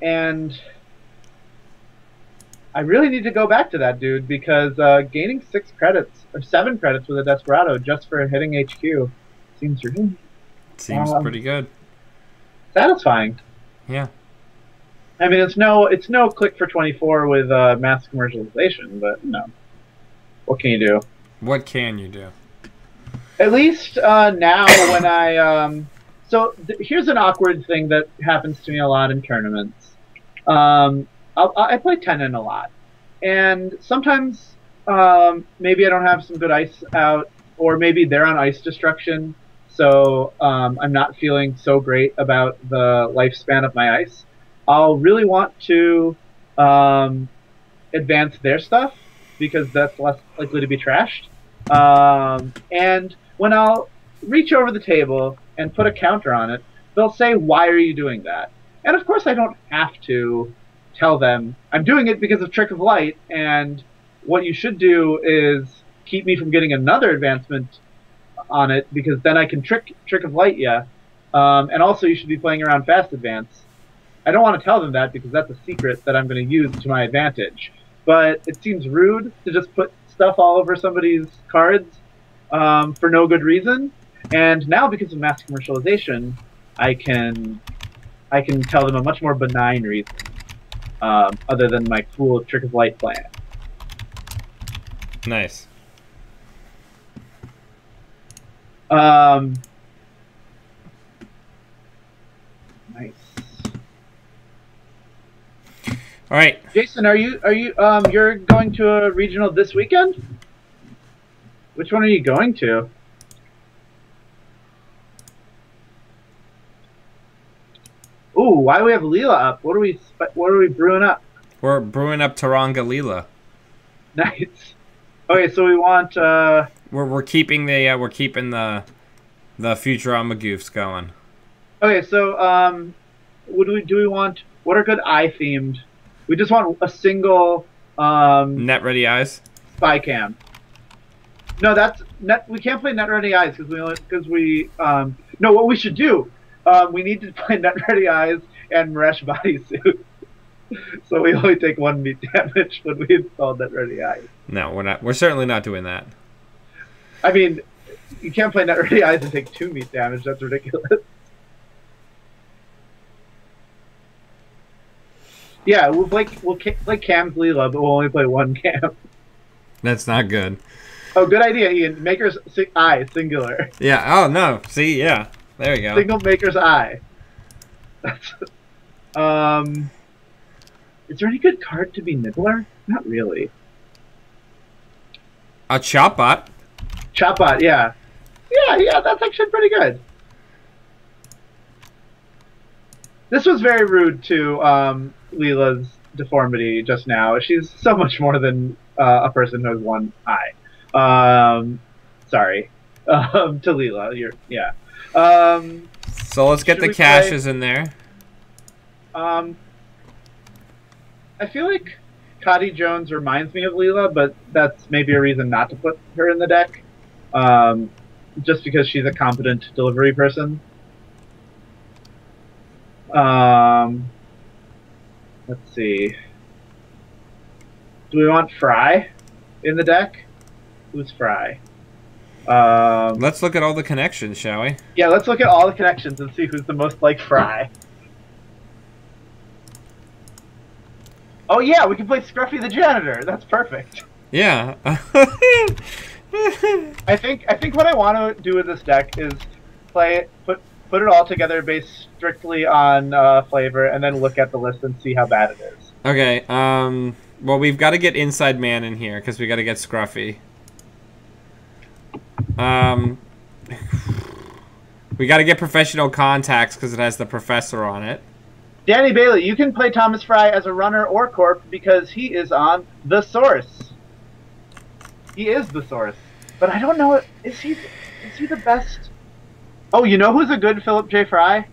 Speaker 2: And I really need to go back to that dude because gaining 6 credits or 7 credits with a Desperado just for hitting HQ seems ridiculous.
Speaker 1: Seems pretty good.
Speaker 2: Satisfying.
Speaker 1: Yeah.
Speaker 2: I mean, it's no click for 24 with mass commercialization, but no. What can you do?
Speaker 1: What can you do?
Speaker 2: At least now when I so here's an awkward thing that happens to me a lot in tournaments. I play Tenon a lot, and sometimes maybe I don't have some good ice out, or maybe they're on ice destruction, so I'm not feeling so great about the lifespan of my ice. I'll really want to advance their stuff because that's less likely to be trashed. And when I'll reach over the table and put a counter on it, they'll say, "Why are you doing that?" And of course I don't have to tell them I'm doing it because of Trick of Light, and what you should do is keep me from getting another advancement on it because then I can Trick of Light you. And also you should be playing around Fast Advance. I don't want to tell them that because that's a secret that I'm going to use to my advantage. But it seems rude to just put stuff all over somebody's cards for no good reason. And now, because of mass commercialization, I can tell them a much more benign reason, other than my cool Trick of Light plan.
Speaker 1: Nice.
Speaker 2: Nice.
Speaker 1: All right,
Speaker 2: Jason, are you you're going to a regional this weekend? Which one are you going to? Ooh, why do we have Leela up? What are we brewing up?
Speaker 1: We're brewing up Taranga Leela.
Speaker 2: Nice. Okay, so we want
Speaker 1: we're keeping the Futurama goofs going.
Speaker 2: Okay, so do we want what are good eye themed? We just want a single
Speaker 1: net ready eyes.
Speaker 2: Spy cam. No, that's net. We can't play net ready eyes because we no. What we should do, we need to play net ready eyes and Maresh bodysuit. So we only take 1 meat damage when we install net ready eyes.
Speaker 1: No, we're not. We're certainly not doing that.
Speaker 2: I mean, you can't play net ready eyes and take 2 meat damage. That's ridiculous. Yeah, we'll play Cam's Leela, but we'll only play one Cam.
Speaker 1: That's not good.
Speaker 2: Oh, good idea, Ian. Maker's eye, singular.
Speaker 1: Yeah. Oh no. See, yeah. There you go.
Speaker 2: Single Maker's eye. That's. Is there any good card to be Nibbler? Not really.
Speaker 1: A Chopbot.
Speaker 2: Chopbot, yeah. Yeah, that's actually pretty good. This was very rude to Leela's deformity just now. She's so much more than a person who has one eye. Sorry. To Leela, yeah.
Speaker 1: So let's get the caches in there.
Speaker 2: I feel like Cotty Jones reminds me of Leela, but that's maybe a reason not to put her in the deck. Just because she's a competent delivery person. Let's see. Do we want Fry in the deck? Who's Fry?
Speaker 1: Let's look at all the connections, shall we?
Speaker 2: Yeah, let's look at all the connections and see who's the most like Fry. Oh yeah, we can play Scruffy the Janitor. That's perfect.
Speaker 1: Yeah.
Speaker 2: I think what I want to do with this deck is put it all together based strictly on flavor, and then look at the list and see how bad it is.
Speaker 1: Okay. Well, we've got to get Inside Man in here because we got to get Scruffy. We got to get Professional Contacts because it has the Professor on it.
Speaker 2: Danny Bailey, you can play Thomas Fry as a runner or Corp because he is on The Source. He is The Source. But I don't know, is he the best? Oh, you know who's a good Philip J. Fry?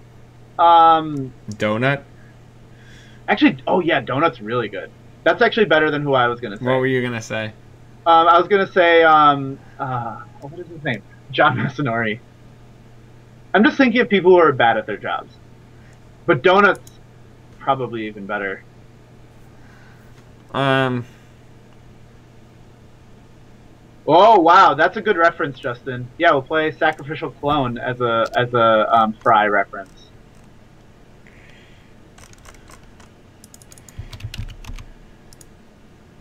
Speaker 1: Donut?
Speaker 2: Actually, oh yeah, Donut's really good. That's actually better than who I was going to say.
Speaker 1: What were you going to say?
Speaker 2: I was going to say, what is his name? John Masanori. I'm just thinking of people who are bad at their jobs. But Donut's probably even better.
Speaker 1: Oh
Speaker 2: wow, that's a good reference, Justin. Yeah, we'll play Sacrificial Clone as a Fry reference.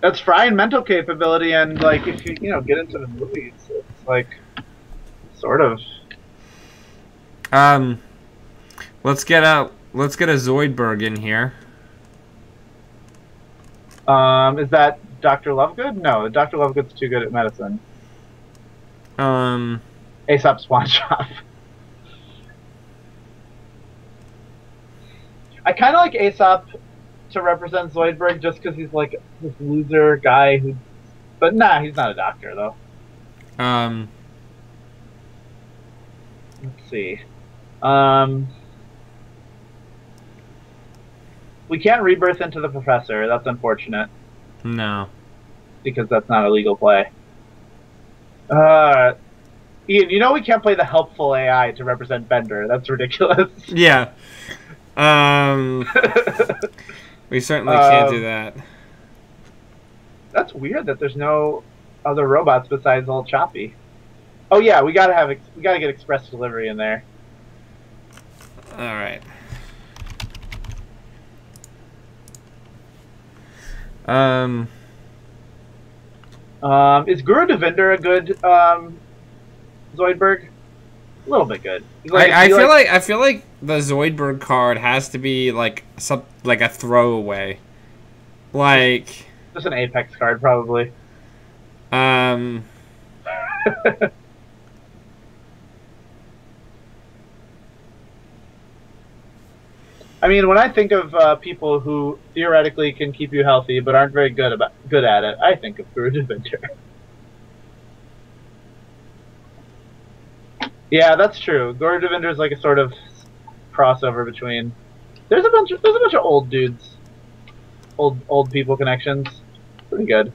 Speaker 2: That's Fry and mental capability, and like if you get into the movies, it's like sort of.
Speaker 1: Let's get a Zoidberg in here.
Speaker 2: Is that Dr. Lovegood? No, Dr. Lovegood's too good at medicine. Aesop Swan Shop. I kind of like Aesop to represent Zoidberg just because he's like this loser guy who... But nah, he's not a doctor, though. Let's see. We can't rebirth into the Professor. That's unfortunate.
Speaker 1: No.
Speaker 2: Because that's not a legal play. Ian, you know we can't play the helpful AI to represent Bender. That's ridiculous.
Speaker 1: Yeah. We certainly can't do that.
Speaker 2: That's weird that there's no other robots besides old Choppy. Oh yeah, we gotta get express delivery in there.
Speaker 1: All right.
Speaker 2: Is Guru Devinder a good Zoidberg? A little bit good.
Speaker 1: I feel like the Zoidberg card has to be like a throwaway. Like
Speaker 2: just an Apex card, probably. I mean, when I think of people who theoretically can keep you healthy but aren't very good at it, I think of Guru Devinder. Yeah, that's true. Guru Devinder is like a sort of crossover between. There's a bunch of old dudes, old people connections. Pretty good.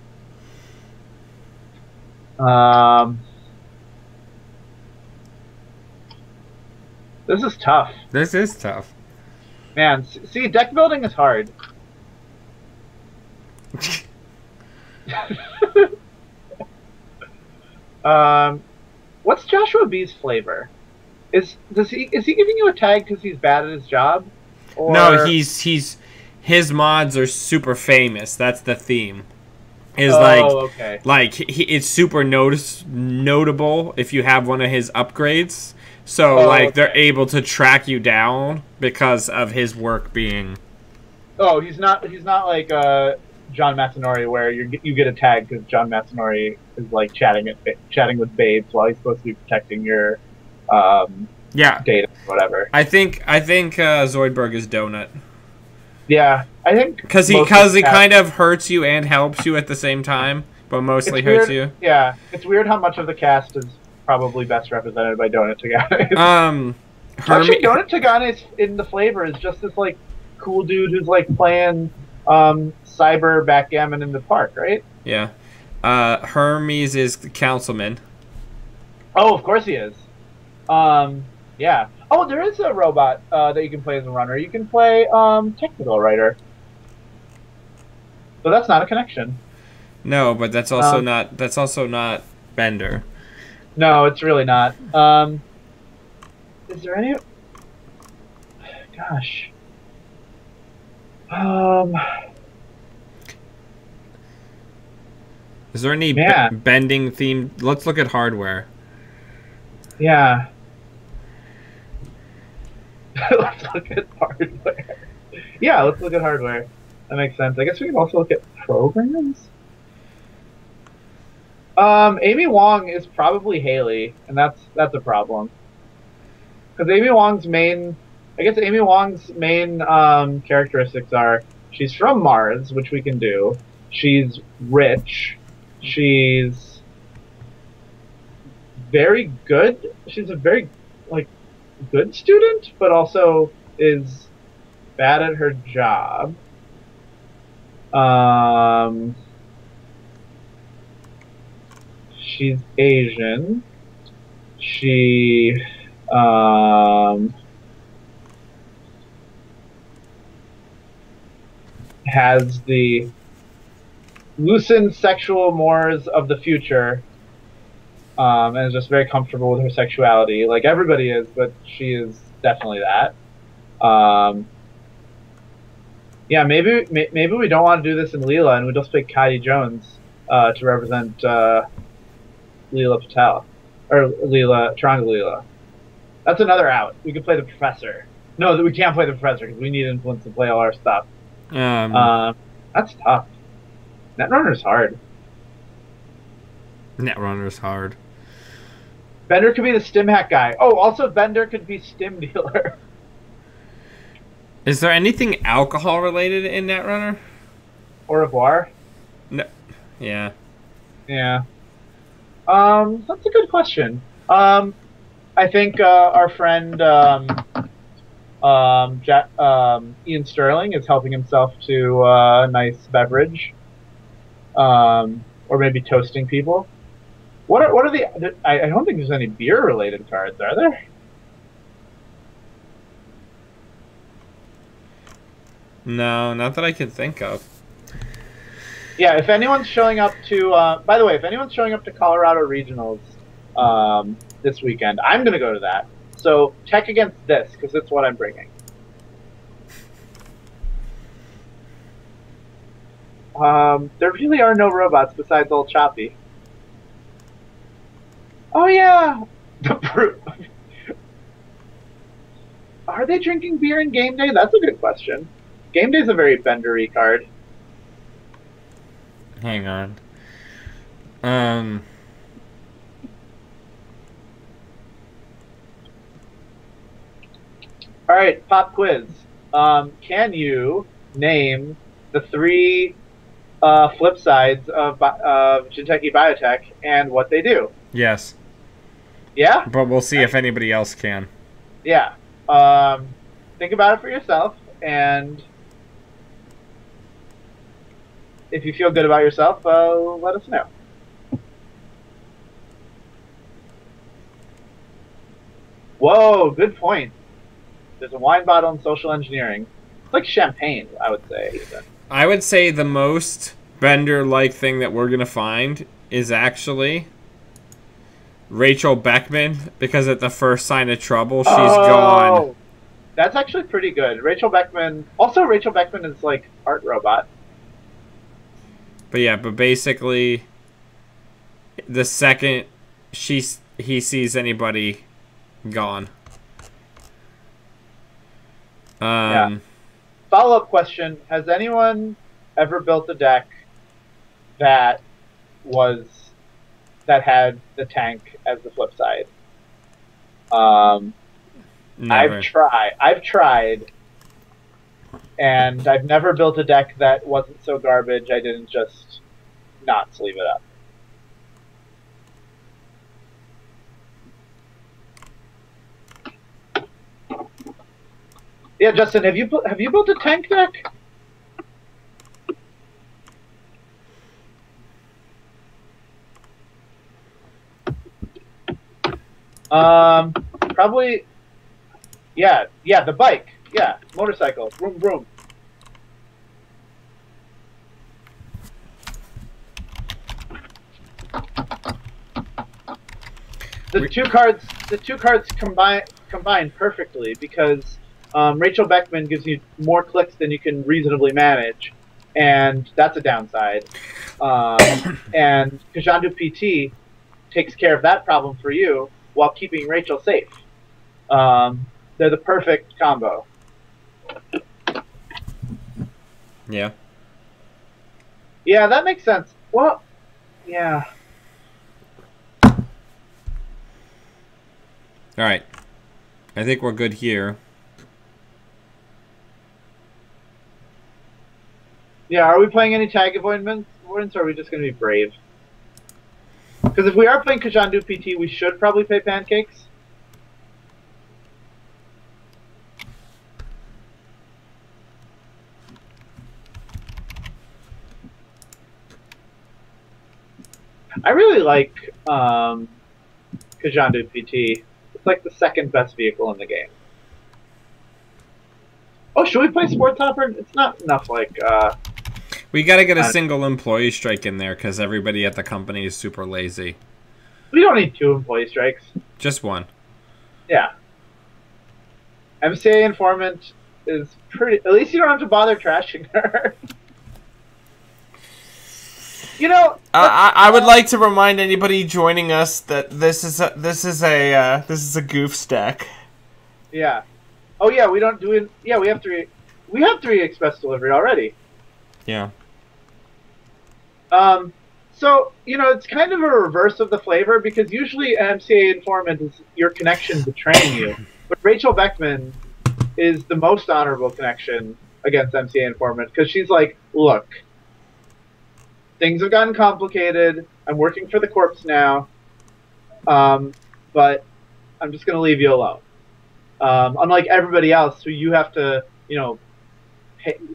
Speaker 2: This is tough.
Speaker 1: This is tough.
Speaker 2: Man, see, deck building is hard. What's Joshua B's flavor? Is he giving you a tag because he's bad at his job? Or...
Speaker 1: No, he's his mods are super famous. That's the theme.
Speaker 2: Okay.
Speaker 1: Like it's super notable if you have one of his upgrades. So they're able to track you down because of his work being.
Speaker 2: Oh, he's not like John Matsunori, where you get a tag because John Matsunori is like chatting with babes while he's supposed to be protecting your data or whatever.
Speaker 1: I think Zoidberg is Donut.
Speaker 2: Yeah, I think
Speaker 1: because he kind of hurts you and helps you at the same time, but mostly hurts you.
Speaker 2: Yeah, it's weird how much of the cast is probably best represented by Donut Tagane. Actually, Donut Tagane in the flavor is just this like cool dude who's like playing cyber backgammon in the park, right?
Speaker 1: Yeah. Hermes is the councilman.
Speaker 2: Oh, of course he is. Yeah. Oh, there is a robot that you can play as a runner. You can play technical writer. So that's not a connection.
Speaker 1: No, but that's also not Bender.
Speaker 2: No, it's really not. Is there any? Gosh.
Speaker 1: Is there any bending theme? Let's look at hardware.
Speaker 2: Yeah. Let's look at hardware. Yeah, let's look at hardware. That makes sense. I guess we can also look at programs. Amy Wong is probably Haley, and that's a problem. Because Amy Wong's main characteristics are she's from Mars, which we can do. She's rich. She's very good. She's a very good student, but also is bad at her job. She's Asian. She has the loosened sexual mores of the future, and is just very comfortable with her sexuality. Like everybody is, but she is definitely that. Yeah, maybe we don't want to do this in Leela, and we just pick Kaidi Jones to represent Leela Patel, or Triangle Leela. That's another out. We could play the Professor. No, we can't play the Professor because we need influence to play all our stuff. That's tough. Netrunner's hard.
Speaker 1: Netrunner's hard.
Speaker 2: Bender could be the stim hack guy. Oh, also Bender could be stim dealer.
Speaker 1: Is there anything alcohol related in Netrunner?
Speaker 2: Au revoir?
Speaker 1: No. Yeah.
Speaker 2: Yeah. That's a good question. I think our friend Ian Sterling is helping himself to a nice beverage, or maybe toasting people. What are the? I don't think there's any beer related cards, are there?
Speaker 1: No, not that I can think of.
Speaker 2: Yeah, if anyone's showing up to, by the way, if anyone's showing up to Colorado Regionals this weekend, I'm going to go to that. So tech against this, because it's what I'm bringing. There really are no robots besides old Choppy. Oh yeah, the brute. Are they drinking beer in Game Day? That's a good question. Game Day is a very Bendery card.
Speaker 1: Hang on.
Speaker 2: All right, pop quiz. Can you name the 3 flip sides of Jinteki Biotech and what they do?
Speaker 1: Yes.
Speaker 2: Yeah?
Speaker 1: But we'll see if anybody else can.
Speaker 2: Yeah. Think about it for yourself, and if you feel good about yourself, let us know. Whoa, good point. There's a wine bottle in social engineering. It's like champagne, I would say. Even.
Speaker 1: I would say the most Bender-like thing that we're going to find is actually Rachel Beckman, because at the first sign of trouble, she's gone.
Speaker 2: That's actually pretty good. Rachel Beckman. Also, Rachel Beckman is like art robot.
Speaker 1: But yeah, but basically, the second he sees anybody, gone.
Speaker 2: Yeah. Follow-up question: has anyone ever built a deck that had the tank as the flip side?
Speaker 1: Never.
Speaker 2: I've tried, and I've never built a deck that wasn't so garbage I didn't just not sleeve it up. Yeah, Justin, have you built a tank deck? Probably. Yeah, the bike. Yeah, motorcycle. Vroom, vroom. The two cards combine perfectly because Rachel Beckman gives you more clicks than you can reasonably manage, and that's a downside. And Kajandu PT takes care of that problem for you while keeping Rachel safe. They're the perfect combo.
Speaker 1: Yeah.
Speaker 2: Yeah, that makes sense. Well, yeah.
Speaker 1: All right. I think we're good here.
Speaker 2: Yeah, are we playing any tag avoidance, or are we just going to be brave? Because if we are playing Kajandu PT, we should probably play pancakes. I really like Kajandu PT. It's like the second best vehicle in the game. Oh, should we play Sports Hopper? It's not enough like...
Speaker 1: we gotta get a single employee strike in there because everybody at the company is super lazy.
Speaker 2: We don't need 2 employee strikes.
Speaker 1: Just 1.
Speaker 2: Yeah. MCA informant is pretty... At least you don't have to bother trashing her. You know,
Speaker 1: I would like to remind anybody joining us that this is a goof stack.
Speaker 2: Yeah. Oh yeah, we don't do it. Yeah, we have 3. We have 3 express delivery already.
Speaker 1: Yeah.
Speaker 2: So you know, it's kind of a reverse of the flavor because usually an MCA informant is your connection betraying you, but Rachel Beckman is the most honorable connection against MCA informant because she's like, look. Things have gotten complicated. I'm working for the Corps now, but I'm just going to leave you alone. Unlike everybody else who you have to, you know,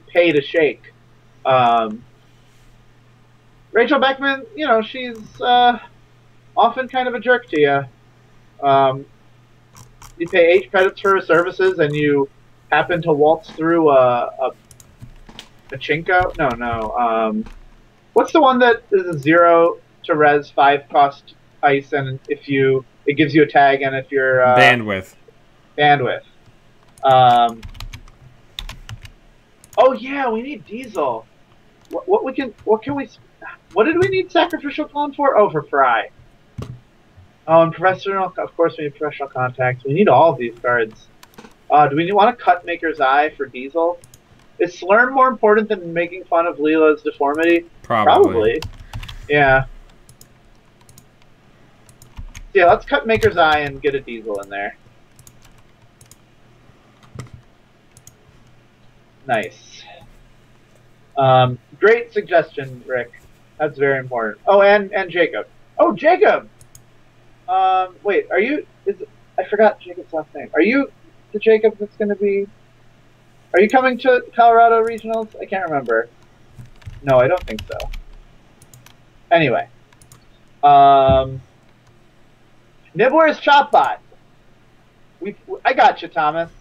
Speaker 2: pay to shake. Rachel Beckman, you know, she's often kind of a jerk to you. You pay 8 credits for her services, and you happen to waltz through a Pachinko? No. What's the one that is a 0 to res 5 cost ice, and it gives you a tag, and if you're
Speaker 1: bandwidth.
Speaker 2: Oh yeah, we need diesel. What did we need sacrificial clone for? Oh, for Fry. Oh, and professional. Of course, we need professional contacts. We need all of these cards. Do we want to cut Maker's Eye for diesel? Is Slurm more important than making fun of Leela's deformity? Probably. Yeah. Yeah, let's cut Maker's Eye and get a diesel in there. Nice. Great suggestion, Rick. That's very important. Oh, and Jacob. Oh, Jacob! Wait, are you... I forgot Jacob's last name. Are you the Jacob that's going to be... Are you coming to Colorado Regionals? I can't remember. No, I don't think so. Anyway. Nibbler's Chopbot. I got you, Thomas.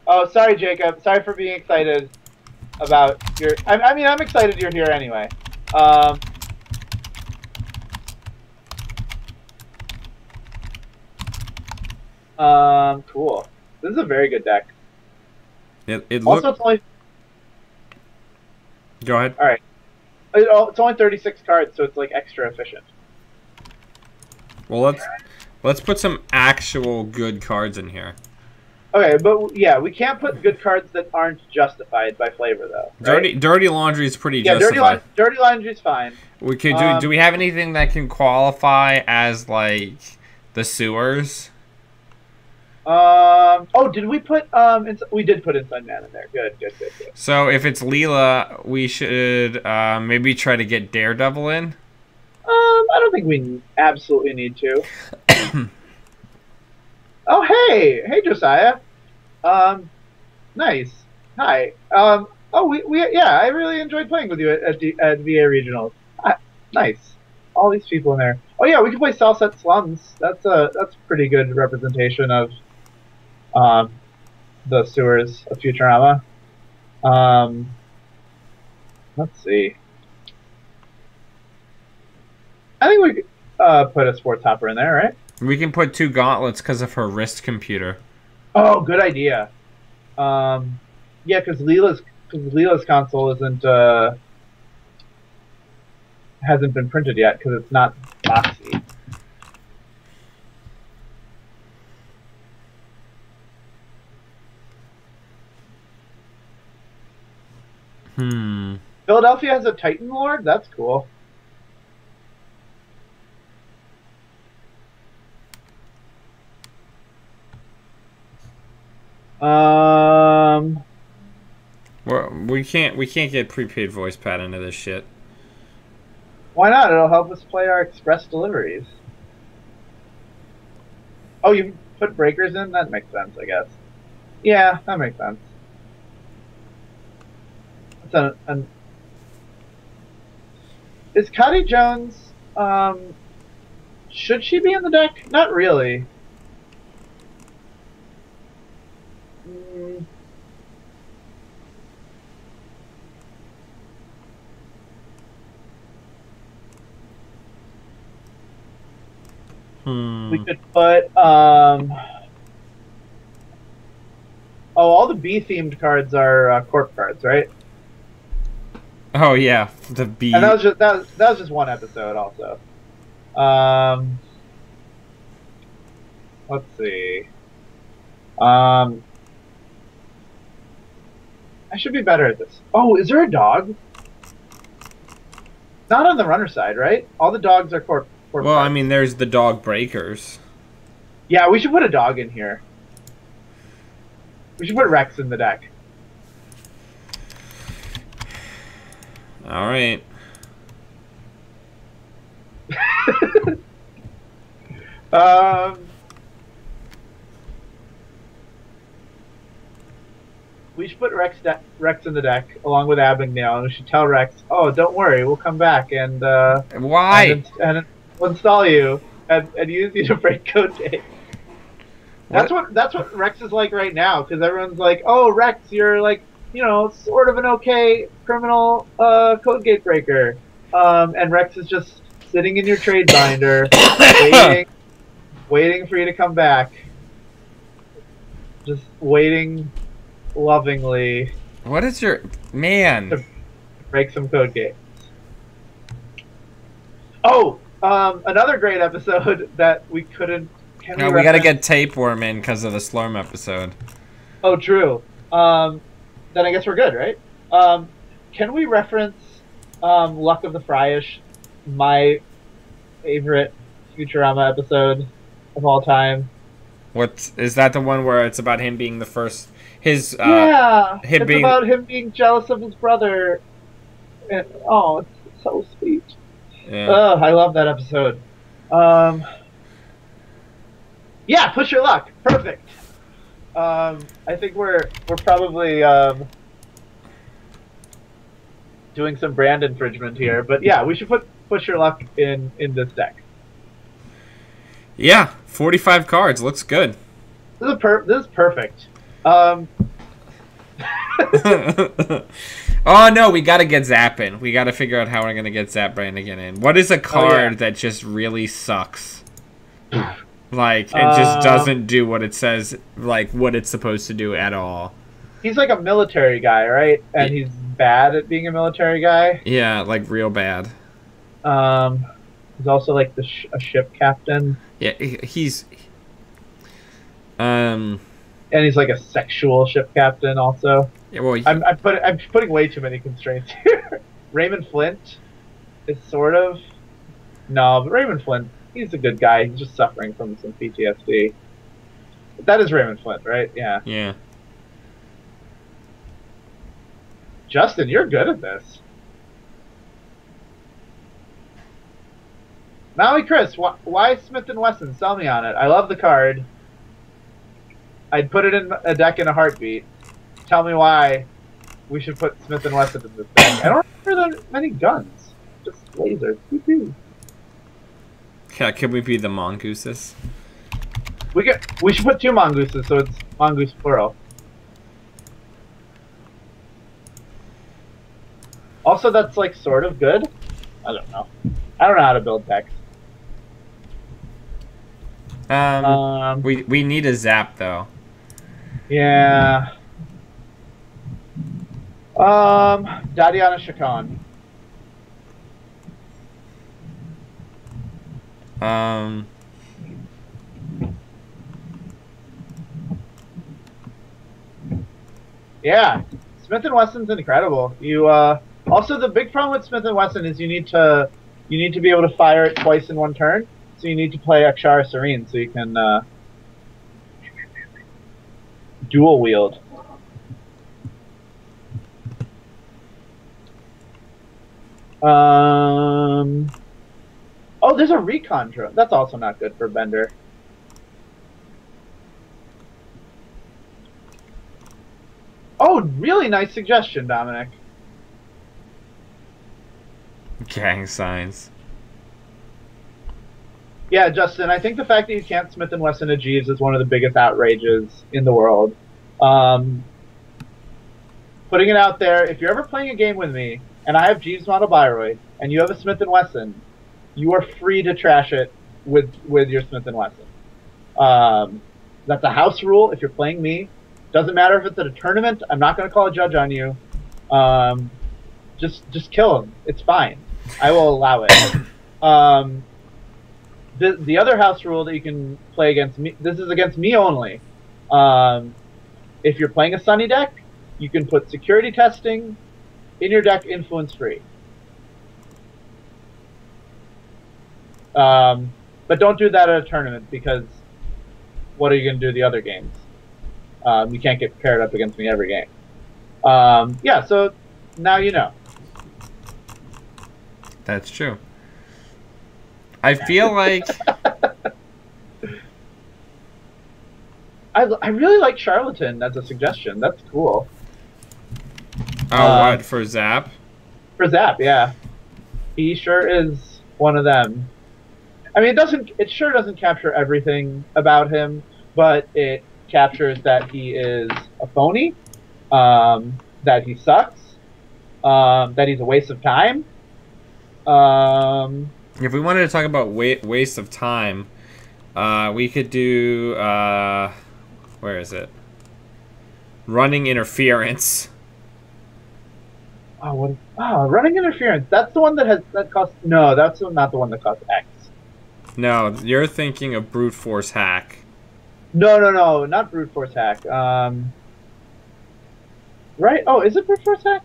Speaker 2: Oh, sorry, Jacob. Sorry for being excited about your... I mean, I'm excited you're here anyway. Cool. This is a very good deck.
Speaker 1: It
Speaker 2: also, it's only...
Speaker 1: Go ahead.
Speaker 2: All right. It's only 36 cards, so it's like extra efficient.
Speaker 1: Well, let's put some actual good cards in here.
Speaker 2: Okay, but yeah, we can't put good cards that aren't justified by flavor, though. Right?
Speaker 1: Dirty Laundry is pretty justified.
Speaker 2: Dirty Laundry's fine.
Speaker 1: We could do we have anything that can qualify as like the sewers?
Speaker 2: Oh, did we put we did put Inside Man in there. Good.
Speaker 1: So if it's Leela, we should maybe try to get Daredevil in.
Speaker 2: I don't think we absolutely need to. Oh, hey, Josiah. Nice. Hi. Oh, yeah, I really enjoyed playing with you at VA Regionals. Nice. All these people in there. Oh yeah, we can play Salset Slums. That's a pretty good representation of the sewers of Futurama. Let's see. I think we could put a Sports Hopper in there, right?
Speaker 1: We can put 2 gauntlets because of her wrist computer.
Speaker 2: Oh, good idea. Yeah, because Leela's console hasn't been printed yet because it's not boxy. Philadelphia has a Titan Lord? That's cool.
Speaker 1: We can't get prepaid voice pad into this shit.
Speaker 2: Why not? It'll help us play our express deliveries. Oh, you put breakers in? That makes sense, I guess. Yeah, that makes sense. Is Cotty Jones, should she be in the deck? Not really. We could put, all the B-themed cards are Corp cards, right?
Speaker 1: Oh yeah, the B.
Speaker 2: And that was just one episode, also. Let's see. I should be better at this. Oh, is there a dog? Not on the runner side, right? All the dogs are Corp.
Speaker 1: Well, cards. I mean, there's the dog breakers.
Speaker 2: Yeah, we should put a dog in here. We should put Rex in the deck.
Speaker 1: All right.
Speaker 2: We should put Rex in the deck along with Abagnale, and we should tell Rex, "Oh, don't worry, we'll come back and
Speaker 1: why
Speaker 2: and we'll install you and use you to break code gates." That's what Rex is like right now, because everyone's like, "Oh, Rex, you're like, you know, sort of an okay criminal code gate breaker," and Rex is just sitting in your trade binder, waiting for you to come back, just waiting lovingly.
Speaker 1: What is your man?
Speaker 2: To break some code gates. Oh, another great episode that we couldn't.
Speaker 1: No, we gotta get Tapeworm in because of the Slurm episode.
Speaker 2: Oh, true. Then I guess we're good, right? Can we reference Luck of the Fryish, my favorite Futurama episode of all time?
Speaker 1: What is that? The one where it's about him being the first? It's
Speaker 2: about him being jealous of his brother. And, oh, it's so sweet.
Speaker 1: Yeah.
Speaker 2: I love that episode. Yeah, push your luck. Perfect. I think we're probably doing some brand infringement here, but yeah, we should put push your luck in this deck.
Speaker 1: Yeah, 45 cards looks good.
Speaker 2: This is perfect.
Speaker 1: Oh no, we gotta get Zappin'. We gotta figure out how we're gonna get Zap Brannigan in. What is a card that just really sucks? Like, it just doesn't do what it says, like, what it's supposed to do at all.
Speaker 2: He's like a military guy, right? And he's bad at being a military guy.
Speaker 1: Yeah, like, real bad.
Speaker 2: He's also like a ship captain.
Speaker 1: Yeah, he's...
Speaker 2: And he's like a sexual ship captain also.
Speaker 1: Yeah, well,
Speaker 2: I'm putting way too many constraints here. Raymond Flint is sort of... No, but Raymond Flint, he's a good guy. He's just suffering from some PTSD. But that is Raymond Flint, right? Yeah.
Speaker 1: Yeah.
Speaker 2: Justin, you're good at this. Maui Chris, why Smith & Wesson? Sell me on it. I love the card. I'd put it in a deck in a heartbeat. Tell me why we should put Smith & Wesson in this deck. I don't remember that many guns. Just lasers.
Speaker 1: Yeah, can we be the mongooses?
Speaker 2: We should put 2 mongooses, so it's mongoose plural. Also, that's like sort of good. I don't know. I don't know how to build decks.
Speaker 1: We need a zap though.
Speaker 2: Yeah. Dadiana Shakan. Yeah, Smith & Wesson's incredible. You also, the big problem with Smith & Wesson is you need to be able to fire it twice in one turn. So you need to play Akshara Serene so you can dual wield. Oh, there's a recon drone. That's also not good for Bender. Oh, really nice suggestion, Dominic.
Speaker 1: Gang signs.
Speaker 2: Yeah, Justin, I think the fact that you can't Smith & Wesson a Jeeves is one of the biggest outrages in the world. Putting it out there, if you're ever playing a game with me, and I have Jeeves Model Biroid, and you have a Smith & Wesson, you are free to trash it with your Smith & Wesson. That's a house rule if you're playing me. Doesn't matter if it's at a tournament. I'm not going to call a judge on you. Just kill him. It's fine. I will allow it. The other house rule that you can play against me, this is against me only. If you're playing a Sunny deck, you can put security testing in your deck influence free. But don't do that at a tournament because what are you going to do the other games? You can't get paired up against me every game. Yeah, so now you know.
Speaker 1: That's true. I feel like...
Speaker 2: I really like Charlatan as a suggestion. That's cool.
Speaker 1: Oh, what? For Zap?
Speaker 2: For Zap, yeah. He sure is one of them. I mean, it sure doesn't capture everything about him, but it captures that he is a phony, that he sucks, that he's a waste of time.
Speaker 1: If we wanted to talk about waste of time, we could do, where is it? Running interference.
Speaker 2: Running interference. That's the one that costs. No, that's not the one that costs X.
Speaker 1: No, you're thinking of brute force hack.
Speaker 2: No, not brute force hack. Right? Oh, is it brute force hack?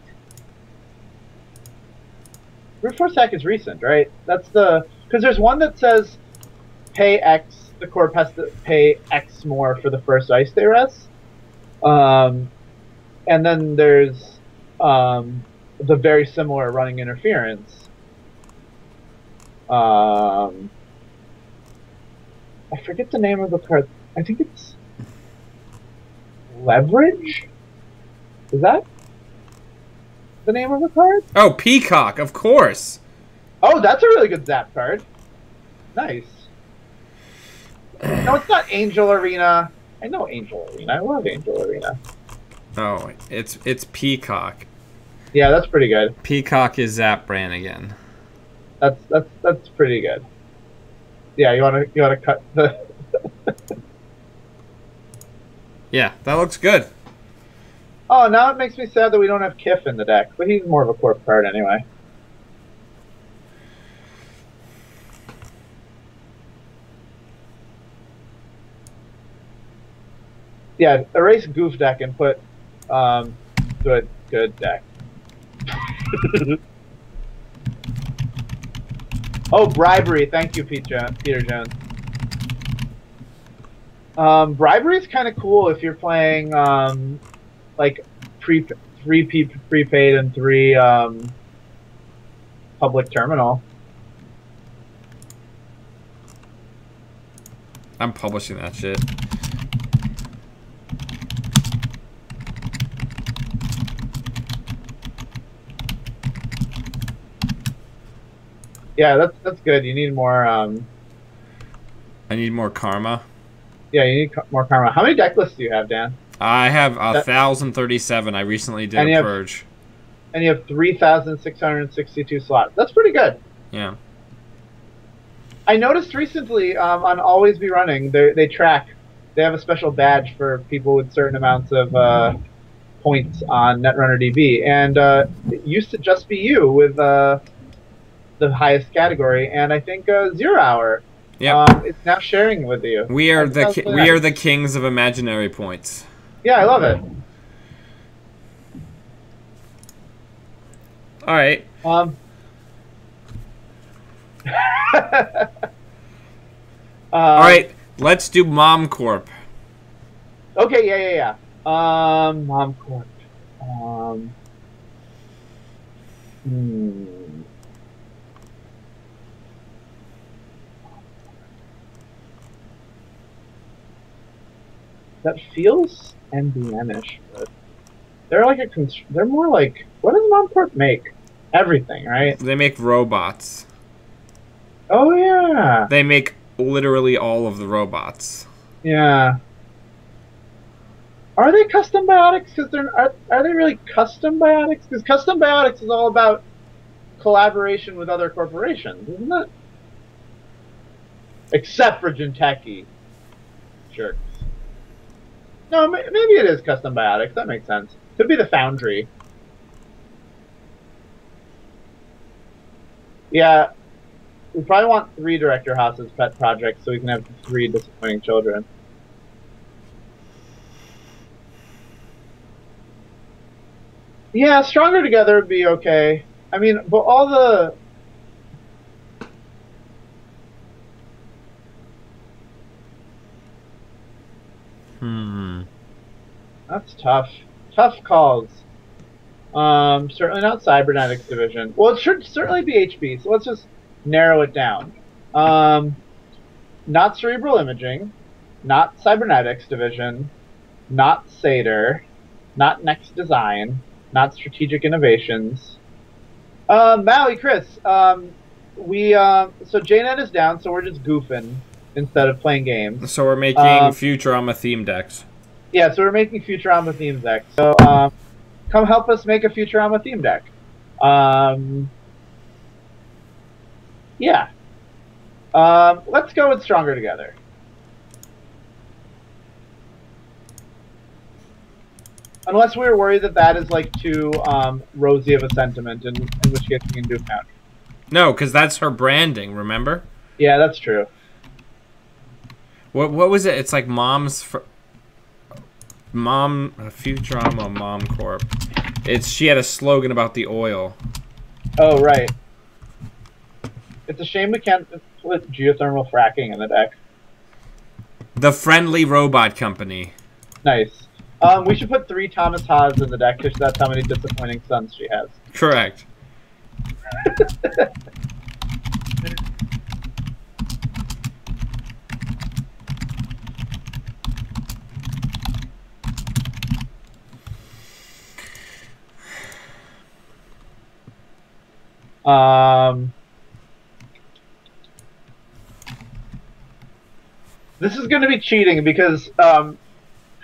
Speaker 2: Brute force hack is recent, right? That's because there's one that says pay X. The Corp has to pay X more for the first ice day res. And then there's the very similar running interference. I forget the name of the card. I think it's Leverage? Is that the name of the card?
Speaker 1: Oh, Peacock, of course.
Speaker 2: Oh, that's a really good Zap card. Nice. No, it's not Angel Arena. I know Angel Arena. I love Angel Arena.
Speaker 1: Oh, it's Peacock.
Speaker 2: Yeah, that's pretty good.
Speaker 1: Peacock is Zap brand again.
Speaker 2: That's pretty good. Yeah, you wanna cut the
Speaker 1: Yeah, that looks good.
Speaker 2: Oh, now it makes me sad that we don't have Kif in the deck, but he's more of a Corp card anyway. Yeah, erase goof deck and put good deck. Oh, bribery. Thank you, Peter Jones. Bribery is kind of cool if you're playing like three prepaid and 3 public terminal.
Speaker 1: I'm publishing that shit.
Speaker 2: Yeah, that's good. You need more.
Speaker 1: I need more karma.
Speaker 2: Yeah, you need more karma. How many deck lists do you have, Dan?
Speaker 1: I have 1,037. I recently did a purge.
Speaker 2: And you have 3,662 slots. That's pretty good.
Speaker 1: Yeah.
Speaker 2: I noticed recently on Always Be Running, they track. They have a special badge for people with certain amounts of points on Netrunner DB, and it used to just be you with the highest category, and I think 0 Hour.
Speaker 1: Yeah.
Speaker 2: It's now sharing with you.
Speaker 1: We are the kings of imaginary points.
Speaker 2: Yeah, I love it.
Speaker 1: All right.
Speaker 2: All
Speaker 1: right, let's do Mom Corp.
Speaker 2: Okay, yeah. Mom Corp. That feels NBN-ish, but they're like they're more like, what does Mom Corp make? Everything, right?
Speaker 1: They make robots.
Speaker 2: Oh yeah.
Speaker 1: They make literally all of the robots.
Speaker 2: Yeah. Are they custom biotics? Because are they really custom biotics? Because custom biotics is all about collaboration with other corporations, isn't it? Except for Jinteki. Jerks. No, maybe it is custom biotics. That makes sense. Could be the Foundry. Yeah. We probably want 3 Director Haas's pet projects so we can have 3 disappointing children. Yeah, Stronger Together would be okay. I mean, but all the... That's tough. Tough calls. Certainly not Cybernetics Division. Well, it should certainly be HB, so let's just narrow it down. Not Cerebral Imaging, not Cybernetics Division, not Satyr, not Next Design, not Strategic Innovations. Maui, Chris, so JNet is down, so we're just goofing instead of playing games.
Speaker 1: So we're making Futurama-themed decks.
Speaker 2: Yeah, so we're making Futurama-themed decks. So, come help us make a Futurama-themed deck. Yeah. Let's go with Stronger Together. Unless we were worried that that is like too rosy of a sentiment, in which case we can do Foundry.
Speaker 1: No, because that's her branding, remember?
Speaker 2: Yeah, that's true.
Speaker 1: What was it? It's like Futurama Mom Corp. She had a slogan about the oil.
Speaker 2: Oh, right. It's a shame we can't put geothermal fracking in the deck.
Speaker 1: The Friendly Robot Company.
Speaker 2: Nice. We should put 3 Thomas Haas in the deck because that's how many disappointing sons she has.
Speaker 1: Correct.
Speaker 2: This is going to be cheating because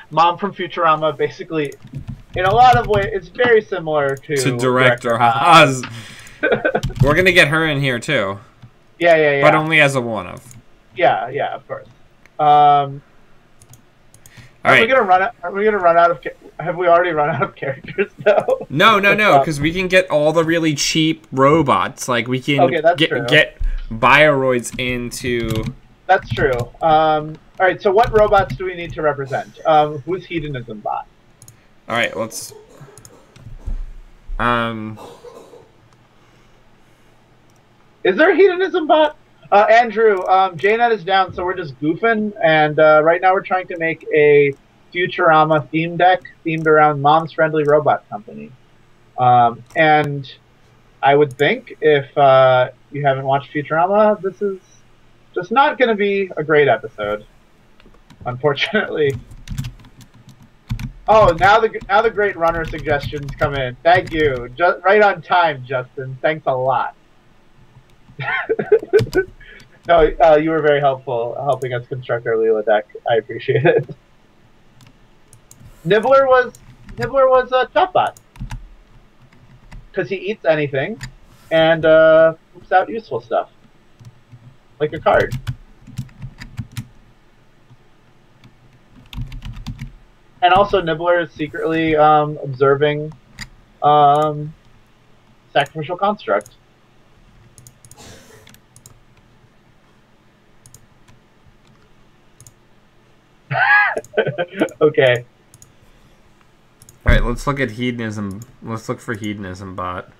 Speaker 2: Mom from Futurama basically, in a lot of ways, it's very similar to
Speaker 1: Director Haas. We're going to get her in here too.
Speaker 2: Yeah.
Speaker 1: But only as a one-of.
Speaker 2: Yeah, of course. Are we gonna run out? Are we gonna run out of? Have we already run out of characters though?
Speaker 1: No, because we can get all the really cheap robots. Like we can get Bioroids into.
Speaker 2: That's true. All right. So what robots do we need to represent? Who's Hedonism Bot?
Speaker 1: All right. Let's.
Speaker 2: Is there a Hedonism Bot? Andrew, JNet is down, so we're just goofing, and right now we're trying to make a Futurama theme deck themed around Mom's Friendly Robot Company. And I would think if you haven't watched Futurama, this is just not going to be a great episode, unfortunately. Oh, now the great runner suggestions come in. Thank you. Just right on time, Justin. Thanks a lot. No, you were very helpful helping us construct our Leela deck. I appreciate it. Nibbler was a top bot because he eats anything and poops out useful stuff like a card. And also, Nibbler is secretly observing Sacrificial Construct. Okay.
Speaker 1: All right, let's look at Hedonism. Let's look for Hedonism Bot.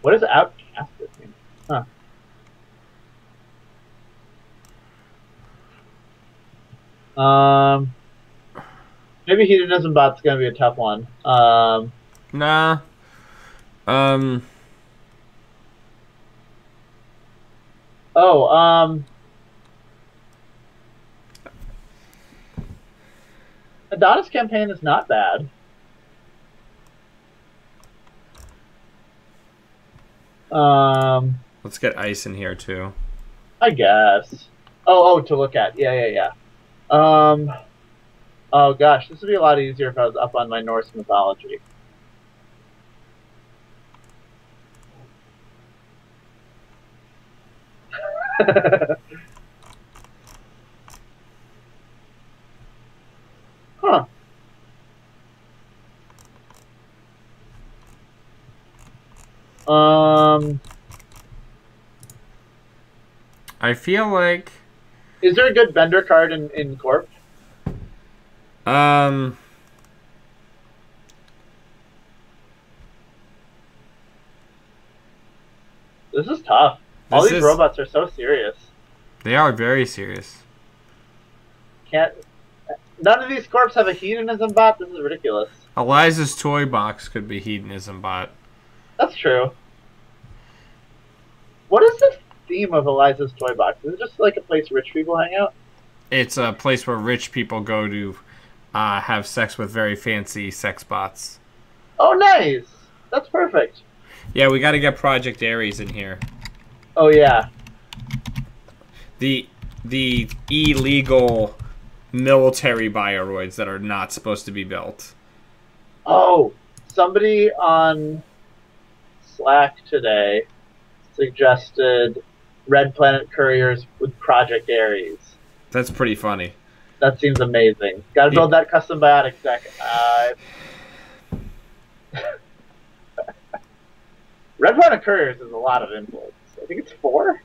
Speaker 2: What does outcasted mean? Huh. Maybe Hedonism Bot's gonna be a tough one.
Speaker 1: Nah.
Speaker 2: Adonis Campaign is not bad.
Speaker 1: Let's get Ice in here too.
Speaker 2: I guess. Oh, to look at. Yeah. Oh gosh, this would be a lot easier if I was up on my Norse mythology. Huh.
Speaker 1: I feel like.
Speaker 2: Is there a good Bender card in Corp? This is tough. All these robots are so serious.
Speaker 1: They are very serious.
Speaker 2: None of these Corps have a Hedonism Bot? This is ridiculous.
Speaker 1: Eliza's Toy Box could be Hedonism Bot.
Speaker 2: That's true. What is the theme of Eliza's Toy Box? Is it just like a place rich people hang out?
Speaker 1: It's a place where rich people go to have sex with very fancy sex bots.
Speaker 2: Oh, nice! That's perfect.
Speaker 1: Yeah, we got to get Project Ares in here.
Speaker 2: Oh, yeah.
Speaker 1: The illegal military bioroids that are not supposed to be built.
Speaker 2: Oh, somebody on Slack today suggested Red Planet Couriers with Project Ares.
Speaker 1: That's pretty funny.
Speaker 2: That seems amazing. Got to build that custom biotic deck. Red Planet Couriers is a lot of influence. I think it's 4.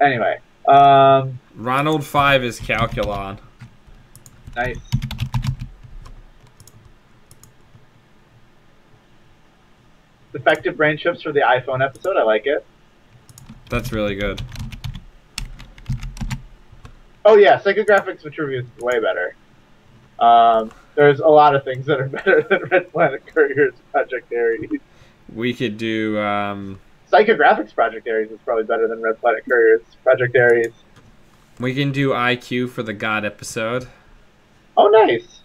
Speaker 2: Anyway.
Speaker 1: Ronald 5 is Calculon.
Speaker 2: Nice. Defective brain chips for the iPhone episode. I like it.
Speaker 1: That's really good.
Speaker 2: Oh yeah, Psychographics Vitruvius is way better. There's a lot of things that are better than Red Planet Couriers Project Ares.
Speaker 1: We could do...
Speaker 2: Psychographics Project Ares is probably better than Red Planet Couriers Project Ares.
Speaker 1: We can do IQ for the God episode.
Speaker 2: Oh, nice.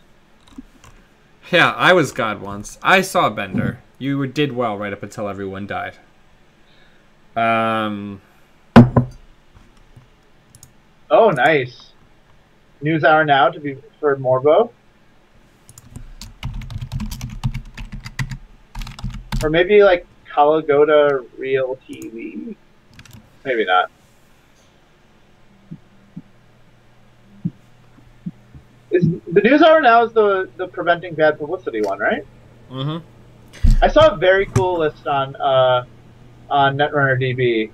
Speaker 1: Yeah, I was God once. I saw Bender. You did well right up until everyone died.
Speaker 2: Oh, nice. News Hour Now to be for Morbo. Or maybe like Kalagoda Real TV. Maybe not. The news hour now is the preventing bad publicity one, right?
Speaker 1: Mm-hmm.
Speaker 2: I saw a very cool list on Netrunner DB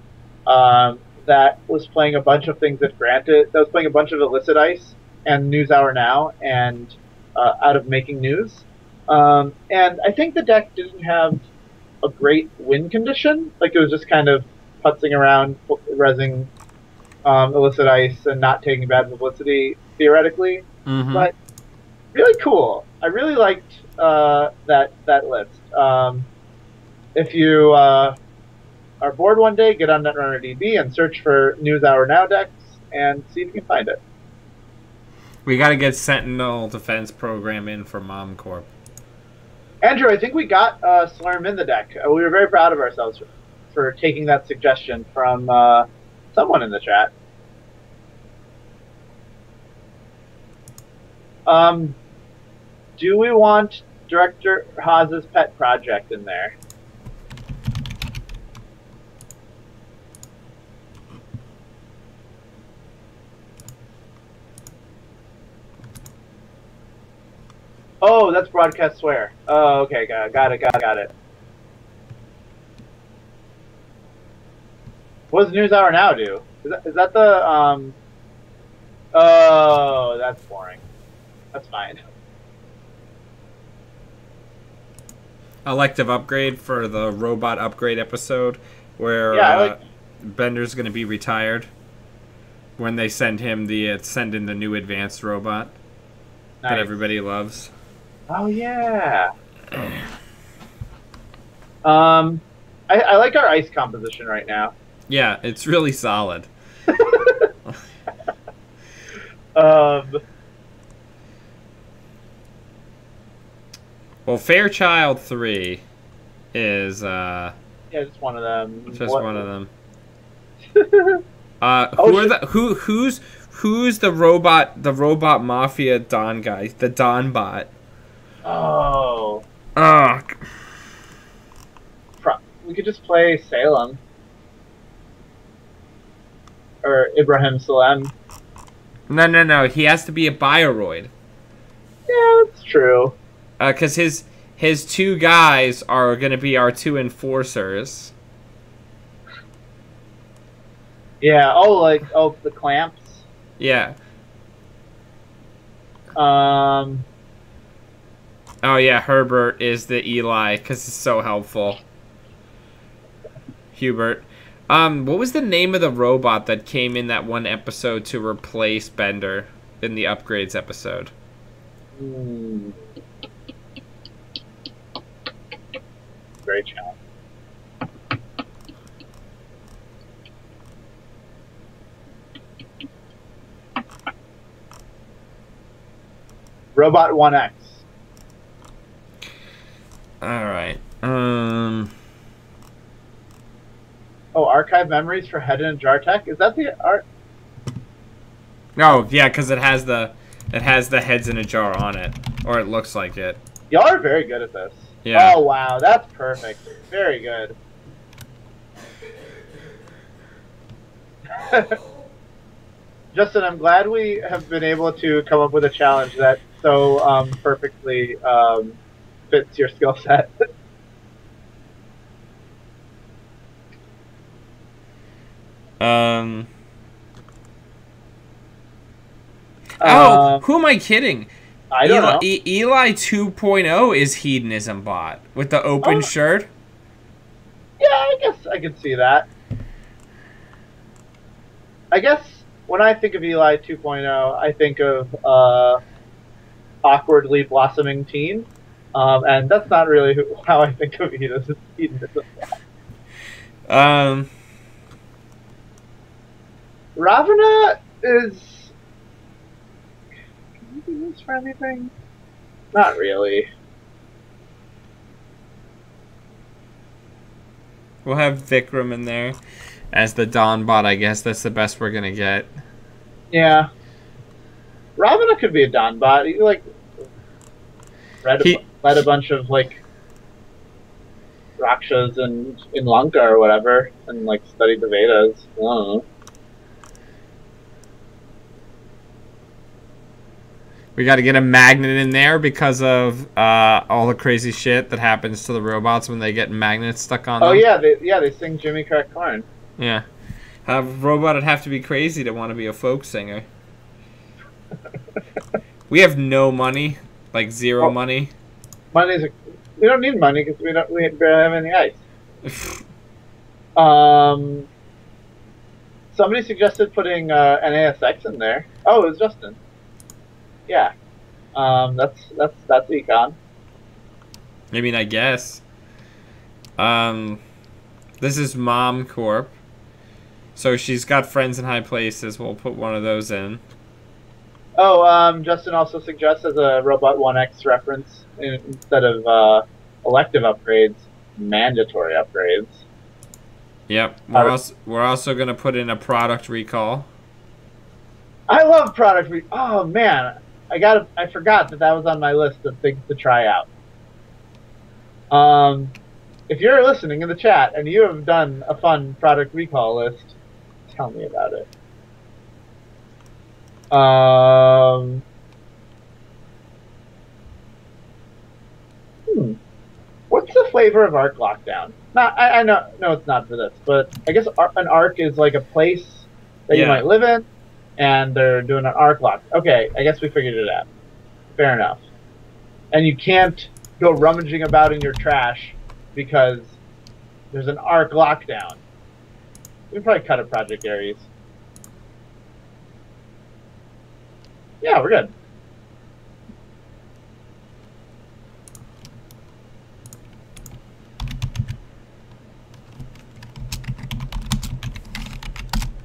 Speaker 2: that was playing a bunch of things that granted. That was playing a bunch of illicit ice and News Hour Now and out of Making News. And I think the deck didn't have a great win condition. Like it was just kind of putzing around, rezzing illicit ice and not taking bad publicity theoretically.
Speaker 1: Mm-hmm.
Speaker 2: But really cool. I really liked that list. If you are bored one day, get on Netrunner DB and search for News Hour Now decks and see if you can find it.
Speaker 1: We got to get Sentinel Defense Program in for Mom Corp.
Speaker 2: Andrew, I think we got Slurm in the deck. We were very proud of ourselves for taking that suggestion from someone in the chat. Do we want Director Haas's pet project in there? Oh, that's broadcast swear. Oh, okay, got it. What does News Hour Now do? Is that the Oh, that's boring. That's fine.
Speaker 1: Elective upgrade for the robot upgrade episode where Bender's going to be retired when they send him send in the new advanced robot that everybody loves.
Speaker 2: Oh yeah. I like our ice composition right now.
Speaker 1: Yeah, it's really solid. Well, Fairchild 3 is yeah,
Speaker 2: just one of them.
Speaker 1: One of them. Who's the robot mafia Don guy? The Don bot.
Speaker 2: Oh.
Speaker 1: Ugh.
Speaker 2: We could just play Salem. Or Ibrahim Salem.
Speaker 1: No. He has to be a Bioroid.
Speaker 2: Yeah, that's true.
Speaker 1: Because his two guys are going to be our two enforcers.
Speaker 2: Yeah, the clamps.
Speaker 1: Yeah. Oh yeah, Herbert is the Eli because it's so helpful. Hubert. What was the name of the robot that came in that one episode to replace Bender in the upgrades episode?
Speaker 2: Great challenge. Robot 1X.
Speaker 1: Alright.
Speaker 2: Oh, archive memories for Head and Jartek? Is that the art?
Speaker 1: No, yeah, because it has the heads in a jar on it, or it looks like it.
Speaker 2: Y'all are very good at this.
Speaker 1: Yeah.
Speaker 2: Oh wow, that's perfect. Very good. Justin, I'm glad we have been able to come up with a challenge that so perfectly fits your skill set.
Speaker 1: Who am I kidding?
Speaker 2: I don't know.
Speaker 1: Eli 2.0 is Hedonism Bot with the open shirt.
Speaker 2: Yeah, I guess I could see that. I guess when I think of Eli 2.0, I think of awkwardly blossoming teen, and that's not really how I think of Hedonism Bot. Ravana is... Can you do this for anything? Not really.
Speaker 1: We'll have Vikram in there as the Dawn bot, I guess. That's the best we're going to get.
Speaker 2: Yeah. Ravana could be a Dawn bot. He, led a bunch of, Rakshas in Lanka or whatever, and, studied the Vedas. I don't know.
Speaker 1: We got to get a magnet in there because of all the crazy shit that happens to the robots when they get magnets stuck on them.
Speaker 2: Oh yeah, they sing Jimmy Crack Corn.
Speaker 1: Yeah, a robot would have to be crazy to want to be a folk singer. We have no money, like zero money.
Speaker 2: We don't need money because we barely have any ice. Somebody suggested putting NASX in there. Oh, it was Justin. Yeah. That's econ.
Speaker 1: I mean, I guess. This is Mom Corp. So she's got friends in high places. We'll put one of those in.
Speaker 2: Oh, Justin also suggests as a Robot 1X reference, instead of elective upgrades, mandatory upgrades.
Speaker 1: Yep. We're also going to put in a product recall.
Speaker 2: I love product recall. Oh, man. I forgot that was on my list of things to try out. If you're listening in the chat and you have done a fun product recall list, tell me about it. What's the flavor of Arc Lockdown? I know it's not for this, but I guess an Arc is like a place that you might live in, and they're doing an Arc lock. Okay, I guess we figured it out. Fair enough. And you can't go rummaging about in your trash because there's an Arc lockdown. We can probably cut a Project Ares. Yeah, we're good.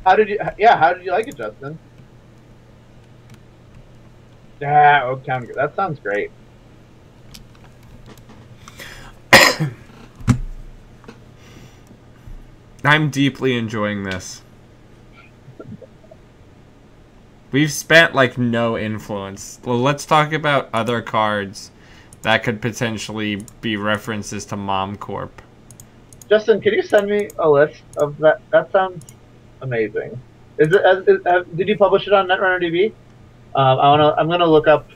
Speaker 2: How did you like it, Justin? Yeah, Oak Town. That sounds great.
Speaker 1: I'm deeply enjoying this. We've spent like no influence. Well, let's talk about other cards that could potentially be references to Mom Corp.
Speaker 2: Justin, can you send me a list of that? That sounds amazing. Did you publish it on NetRunnerDB? I'm gonna look up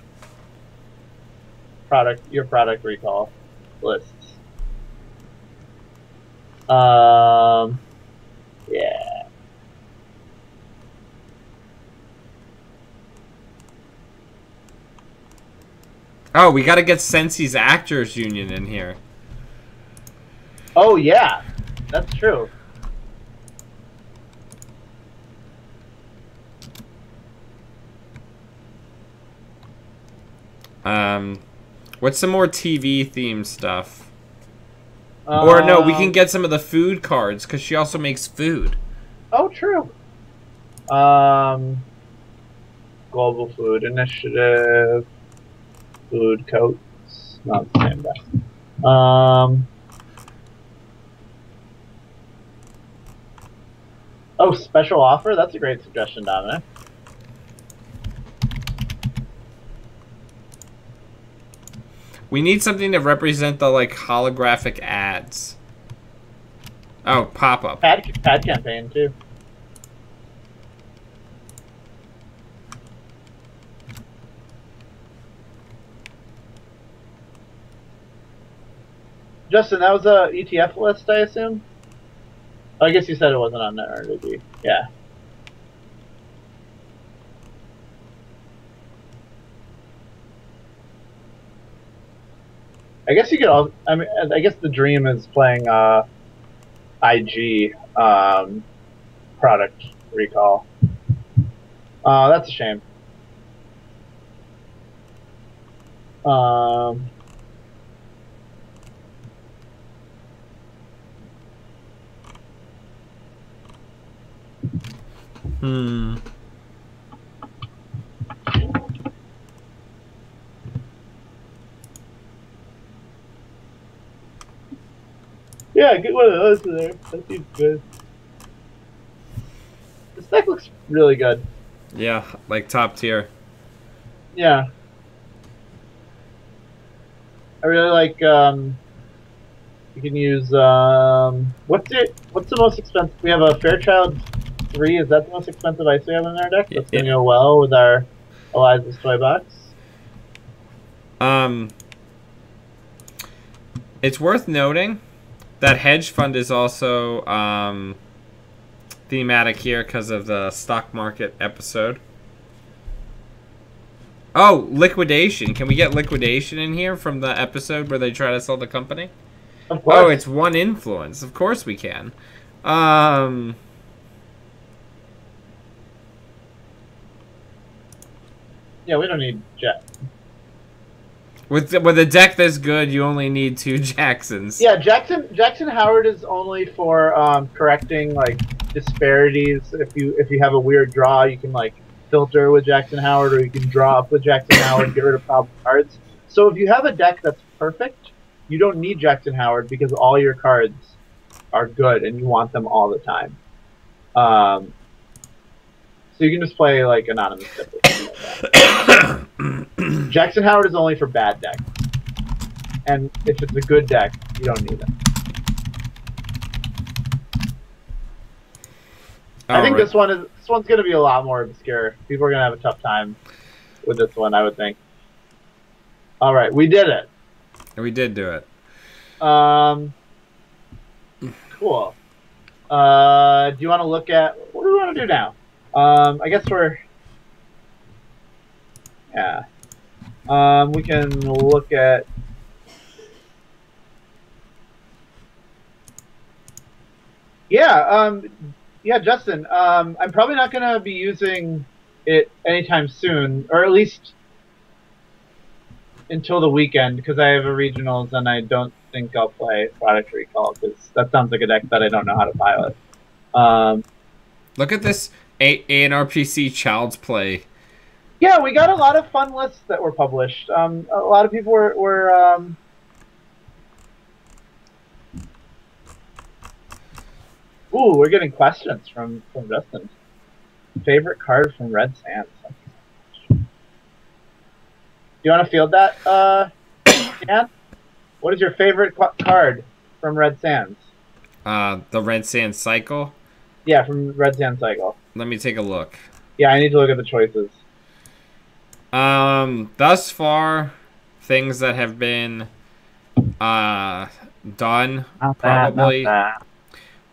Speaker 2: your product recall lists. Yeah.
Speaker 1: Oh, we got to get Sensi's Actors Union in here.
Speaker 2: Oh yeah, that's true.
Speaker 1: What's some more TV themed stuff? Or no, we can get some of the food cards because she also makes food.
Speaker 2: Oh, true. Global Food Initiative, food coats, not the same best. Oh, special offer? That's a great suggestion, Dominic.
Speaker 1: We need something to represent the like holographic ads. Oh, pop-up.
Speaker 2: Ad campaign too. Justin, that was a ETF list, I assume? Oh, I guess you said it wasn't on NetRunnerDB. Yeah. I guess you could all. I mean, I guess the dream is playing IG product recall. That's a shame. Yeah, get one of those in there. That seems good. This deck looks really good.
Speaker 1: Yeah, like top tier.
Speaker 2: Yeah. I really like, you can use, what's the most expensive? We have a Fairchild 3, is that the most expensive ice we have in our deck? That's going to go well with our Eliza's Toy Box.
Speaker 1: It's worth noting that hedge fund is also thematic here because of the stock market episode. Oh, liquidation. Can we get liquidation in here from the episode where they try to sell the company?
Speaker 2: Of course.
Speaker 1: Oh, it's one influence. Of course we can.
Speaker 2: Yeah, we don't need Jet.
Speaker 1: With a deck this good, you only need 2 Jacksons.
Speaker 2: Yeah, Jackson Howard is only for correcting like disparities. If you have a weird draw, you can like filter with Jackson Howard, or you can draw up with Jackson Howard and get rid of problem cards. So if you have a deck that's perfect, you don't need Jackson Howard because all your cards are good and you want them all the time. So you can just play like anonymous decks. Jackson Howard is only for bad decks, and if it's a good deck, you don't need it. I think this one's going to be a lot more obscure. People are going to have a tough time with this one, I would think. All right, we did it.
Speaker 1: We did do it.
Speaker 2: Cool. Do you want to look at what do we want to do now? I guess we're we can look at Justin. I'm probably not going to be using it anytime soon, or at least until the weekend, because I have a regionals and I don't think I'll play Product Recall because that sounds like a deck that I don't know how to pilot.
Speaker 1: Look at this ANRPC Child's Play.
Speaker 2: Yeah, we got a lot of fun lists that were published. A lot of people were Ooh, we're getting questions from Justin. Favorite card from Red Sands. Do you want to field that, Dan? What is your favorite card from Red Sands?
Speaker 1: The Red Sands Cycle?
Speaker 2: Yeah, from Red Sands Cycle.
Speaker 1: Let me take a look.
Speaker 2: Yeah, I need to look at the choices.
Speaker 1: Thus far, things that have been done, probably.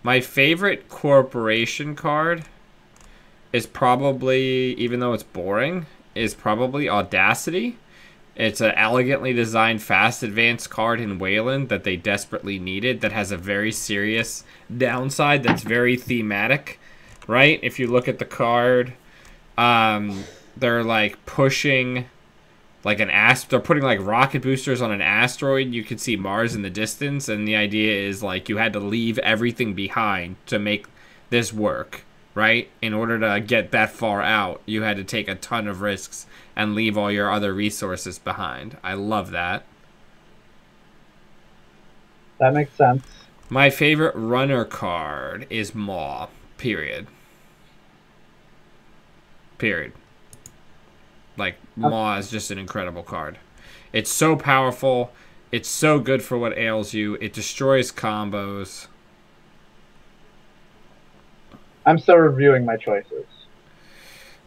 Speaker 1: My favorite corporation card is probably, even though it's boring, is probably Audacity. It's an elegantly designed fast advance card in Wayland that they desperately needed, that has a very serious downside that's very thematic, right? If you look at the card, they're like pushing like they're putting like rocket boosters on an asteroid. You can see Mars in the distance, and the idea is like you had to leave everything behind to make this work, right? In order to get that far out, you had to take a ton of risks and leave all your other resources behind. I love that.
Speaker 2: That makes sense.
Speaker 1: My favorite runner card is Maw. Period. Like, Maw is just an incredible card. It's so powerful. It's so good for what ails you. It destroys combos.
Speaker 2: I'm still reviewing my choices.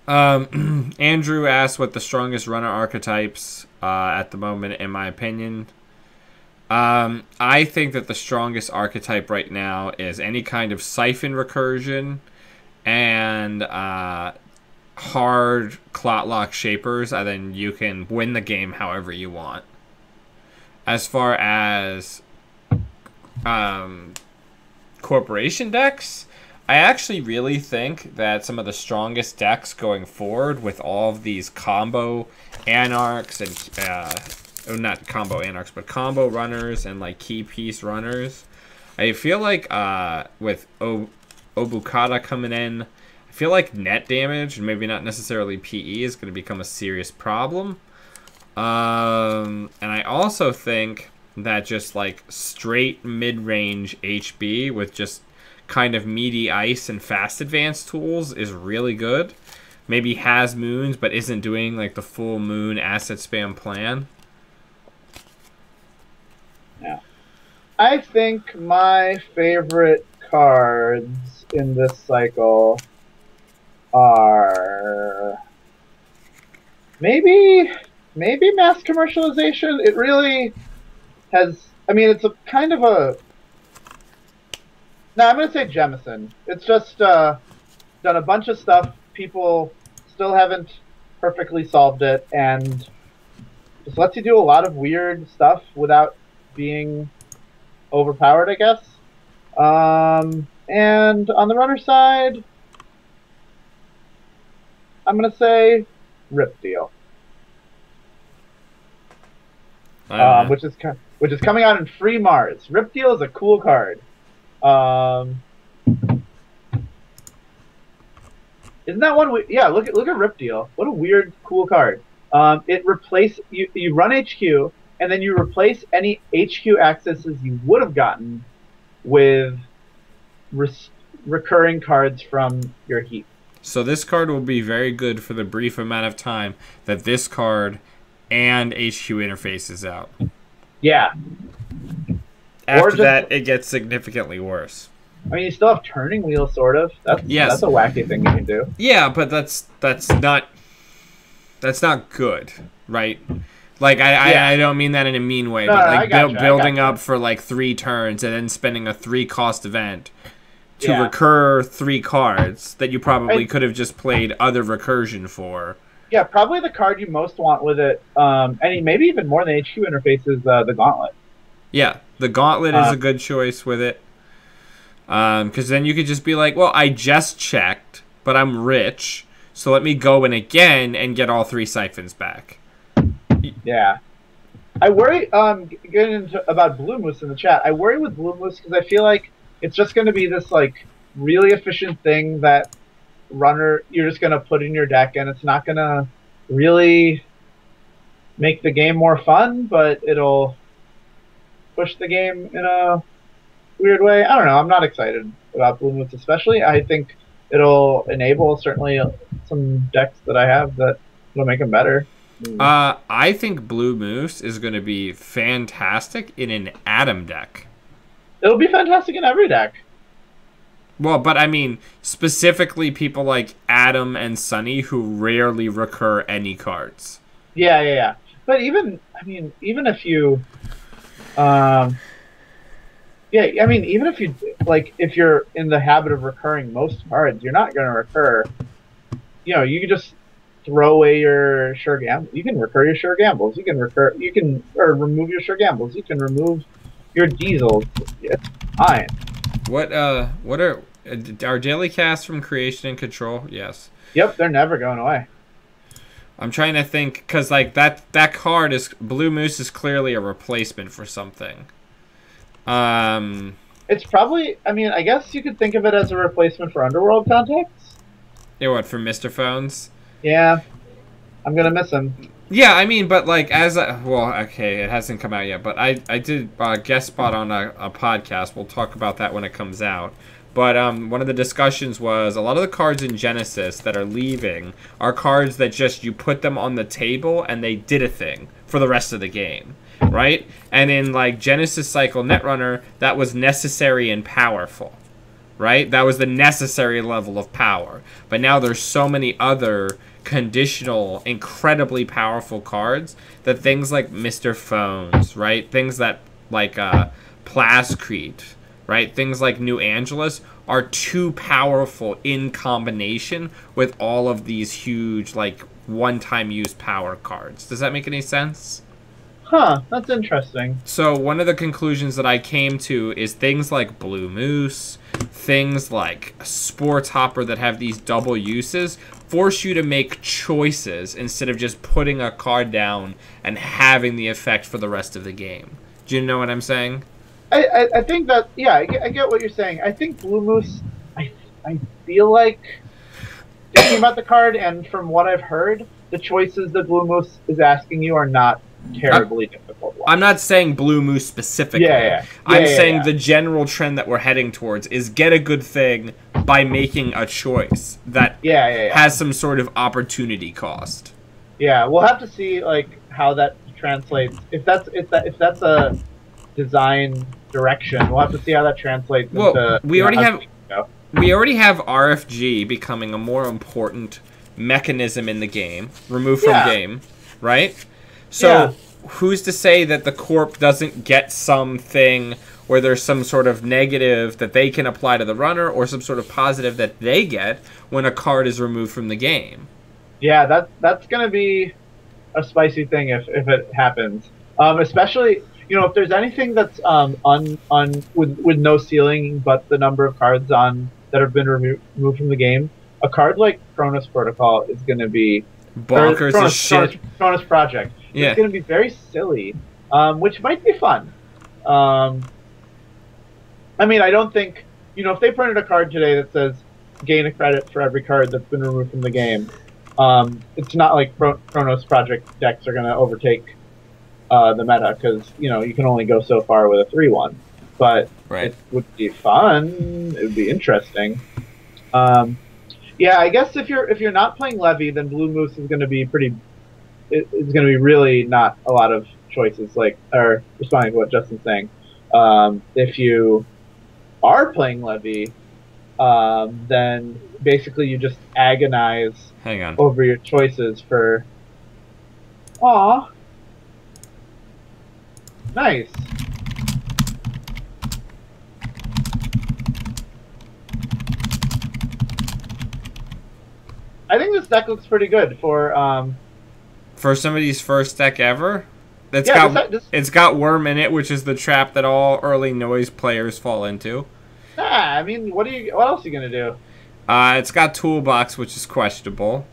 Speaker 1: Andrew asked what the strongest runner archetypes at the moment, in my opinion. I think that the strongest archetype right now is any kind of siphon recursion and hard clot lock shapers, and then you can win the game however you want. As far as corporation decks, I actually really think that some of the strongest decks going forward with all of these combo anarchs and not combo anarchs, but combo runners and like key piece runners, I feel like with Obukata coming in, I feel like net damage, and maybe not necessarily PE, is going to become a serious problem. And I also think that just like straight mid-range HB with just kind of meaty ice and fast advance tools is really good. Maybe has moons, but isn't doing like the full moon asset spam plan.
Speaker 2: Yeah. I think my favorite cards in this cycle are maybe maybe mass commercialization. It really has. I mean, it's a kind of a. No, I'm gonna say Jemison. It's just done a bunch of stuff. People still haven't perfectly solved it, and just lets you do a lot of weird stuff without being overpowered, I guess. And on the runner side, I'm gonna say Rip Deal, which is coming out in Free Mars. Rip Deal is a cool card. Isn't that one? Yeah, look at Rip Deal. What a weird, cool card. It you run HQ, and then you replace any HQ accesses you would have gotten with recurring cards from your heap.
Speaker 1: So this card will be very good for the brief amount of time that this card and HQ interface is out.
Speaker 2: Yeah.
Speaker 1: After that, it gets significantly worse.
Speaker 2: I mean, you still have Turning Wheel, sort of. That's a wacky thing you can do.
Speaker 1: Yeah, but that's not good, right? Like I don't mean that in a mean way, but like building up for like 3 turns and then spending a 3-cost event to recur 3 cards that you probably could have just played other recursion for.
Speaker 2: Yeah, probably the card you most want with it, and maybe even more than HQ interface, is the Gauntlet.
Speaker 1: Yeah, the Gauntlet is a good choice with it. Because then you could just be like, well, I just checked, but I'm rich, so let me go in again and get all 3 siphons back.
Speaker 2: Yeah. I worry, getting into about Blue Moose in the chat, I worry with Blue Moose because I feel like it's just going to be this, like, really efficient thing that you're just going to put in your deck, and it's not going to really make the game more fun, but it'll push the game in a weird way. I don't know. I'm not excited about Blue Moose especially. I think it'll enable certainly some decks that I have that will make them better.
Speaker 1: I think Blue Moose is going to be fantastic in an Atom deck.
Speaker 2: It'll be fantastic in every deck.
Speaker 1: Well, but I mean, specifically people like Adam and Sunny who rarely recur any cards.
Speaker 2: Yeah. But even if you, even if you, like, if you're in the habit of recurring most cards, you're not going to recur. You know, you can just throw away your Sure Gamble. You can recur your Sure Gambles. You can remove your Sure Gambles. You can remove your Diesels. It's fine.
Speaker 1: What are our daily casts from Creation and Control? Yes.
Speaker 2: Yep, they're never going away.
Speaker 1: I'm trying to think, because like that card is Blue Moose is clearly a replacement for something.
Speaker 2: It's probably. I mean, I guess you could think of it as a replacement for Underworld Contacts.
Speaker 1: Yeah, what, for Mr. Phones?
Speaker 2: Yeah, I'm gonna miss him.
Speaker 1: Yeah, I mean, but like okay, it hasn't come out yet, but I did guest spot on a podcast. We'll talk about that when it comes out. But one of the discussions was a lot of the cards in Genesis that are leaving are cards that just you put them on the table and they did a thing for the rest of the game, right? And in like Genesis Cycle Netrunner, that was necessary and powerful, right? That was the necessary level of power. But now there's so many other conditional, incredibly powerful cards that things like Mr. Phones, right? Things that like Plascrete, right? Things like New Angeles are too powerful in combination with all of these huge, like, one-time use power cards. Does that make any sense?
Speaker 2: Huh, that's interesting.
Speaker 1: So one of the conclusions that I came to is things like Blue Moose, things like Sports Hopper that have these double uses, force you to make choices instead of just putting a card down and having the effect for the rest of the game. Do you know what I'm saying?
Speaker 2: I think that, yeah, I get what you're saying. I think Blue Moose, I feel like, thinking about the card, and from what I've heard, the choices that Blue Moose is asking you are not terribly difficult ones.
Speaker 1: I'm not saying Blue Moose specifically. I'm saying the general trend that we're heading towards is get a good thing by making a choice that has some sort of opportunity cost.
Speaker 2: Yeah, we'll have to see like how that translates. If that's a design direction, we'll have to see how that translates.
Speaker 1: Well, we already have RFG becoming a more important mechanism in the game, removed from game, right? So who's to say that the Corp doesn't get something where there's some sort of negative that they can apply to the runner or some sort of positive that they get when a card is removed from the game?
Speaker 2: Yeah, that's going to be a spicy thing if it happens. Especially, if there's anything that's with no ceiling but the number of cards that have been removed from the game, a card like Chronos Protocol is going to be
Speaker 1: bonkers as shit.
Speaker 2: Chronos Project.
Speaker 1: Yeah.
Speaker 2: It's going to be very silly, which might be fun. I mean, I don't think, if they printed a card today that says gain a credit for every card that's been removed from the game, it's not like Chronos Project decks are going to overtake the meta, because, you can only go so far with a 3-1. But it would be fun. It would be interesting. Yeah, I guess if you're not playing Levy, then Blue Moose is going to be it's going to be really not a lot of choices, or responding to what Justin's saying. If you are playing Levy, then basically you just agonize over your choices for... Aw. Nice. I think this deck looks pretty good for
Speaker 1: somebody's first deck ever. It's got Worm in it, which is the trap that all early noise players fall into.
Speaker 2: I mean, what else are you gonna do?
Speaker 1: It's got Toolbox, which is questionable.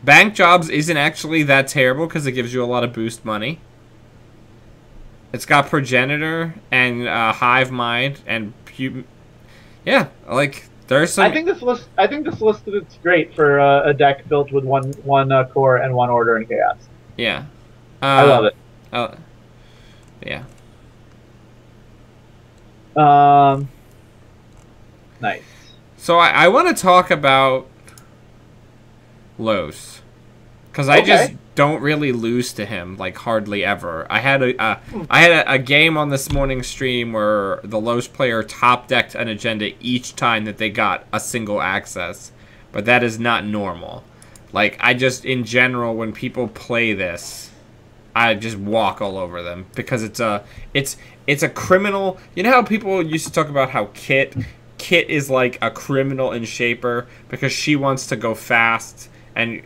Speaker 1: Bank Jobs isn't actually that terrible because it gives you a lot of boost money. It's got Progenitor and Hive Mind and yeah, there's some.
Speaker 2: I think this list is great for a deck built with one core and one order and chaos.
Speaker 1: Yeah,
Speaker 2: I love it.
Speaker 1: Yeah.
Speaker 2: Nice.
Speaker 1: So I want to talk about Los, because I just don't really lose to him, hardly ever. I had a game on this morning's stream where the Los player top decked an agenda each time that they got a single access, but that is not normal. I just, in general, when people play this, I just walk all over them because it's a criminal. You know how people used to talk about how Kit is like a criminal in Shaper because she wants to go fast and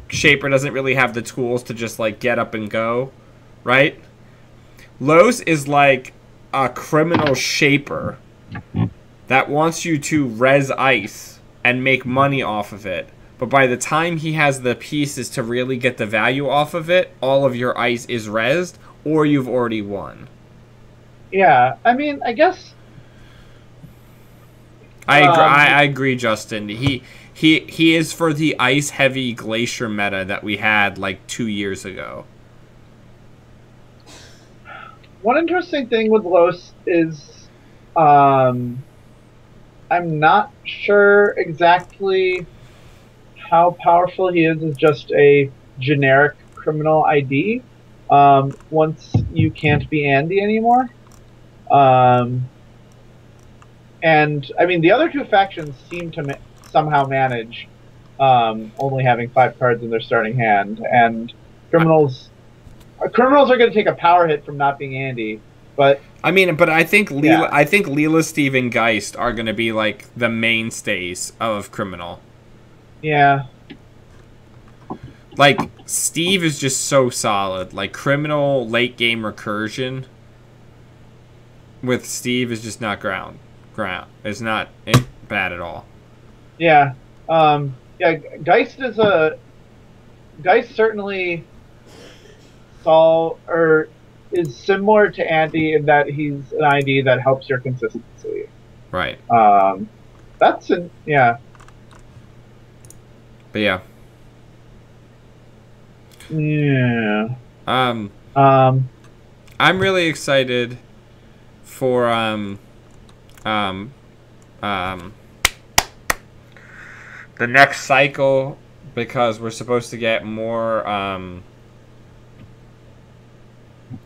Speaker 1: Shaper doesn't really have the tools to just get up and go, right? Los is like a criminal Shaper that wants you to res ice and make money off of it. But by the time he has the pieces to really get the value off of it, all of your ice is rezzed, or you've already won.
Speaker 2: Yeah, I mean, I guess...
Speaker 1: I agree, Justin. He is for the ice-heavy Glacier meta that we had, 2 years ago.
Speaker 2: One interesting thing with Los is... I'm not sure exactly how powerful he is as just a generic criminal ID once you can't be Andy anymore. And, I mean, the other two factions seem to somehow manage only having 5 cards in their starting hand. And criminals are going to take a power hit from not being Andy. But
Speaker 1: I mean, I think Leela, Steve, and Geist are going to be, the mainstays of criminal.
Speaker 2: Yeah.
Speaker 1: Steve is just so solid. Criminal late game recursion with Steve is just not ground. It's not bad at all.
Speaker 2: Yeah. Yeah, Geist certainly is similar to Andy in that he's an ID that helps your consistency.
Speaker 1: Right.
Speaker 2: Yeah.
Speaker 1: But yeah.
Speaker 2: Yeah.
Speaker 1: I'm really excited for the next cycle because we're supposed to get more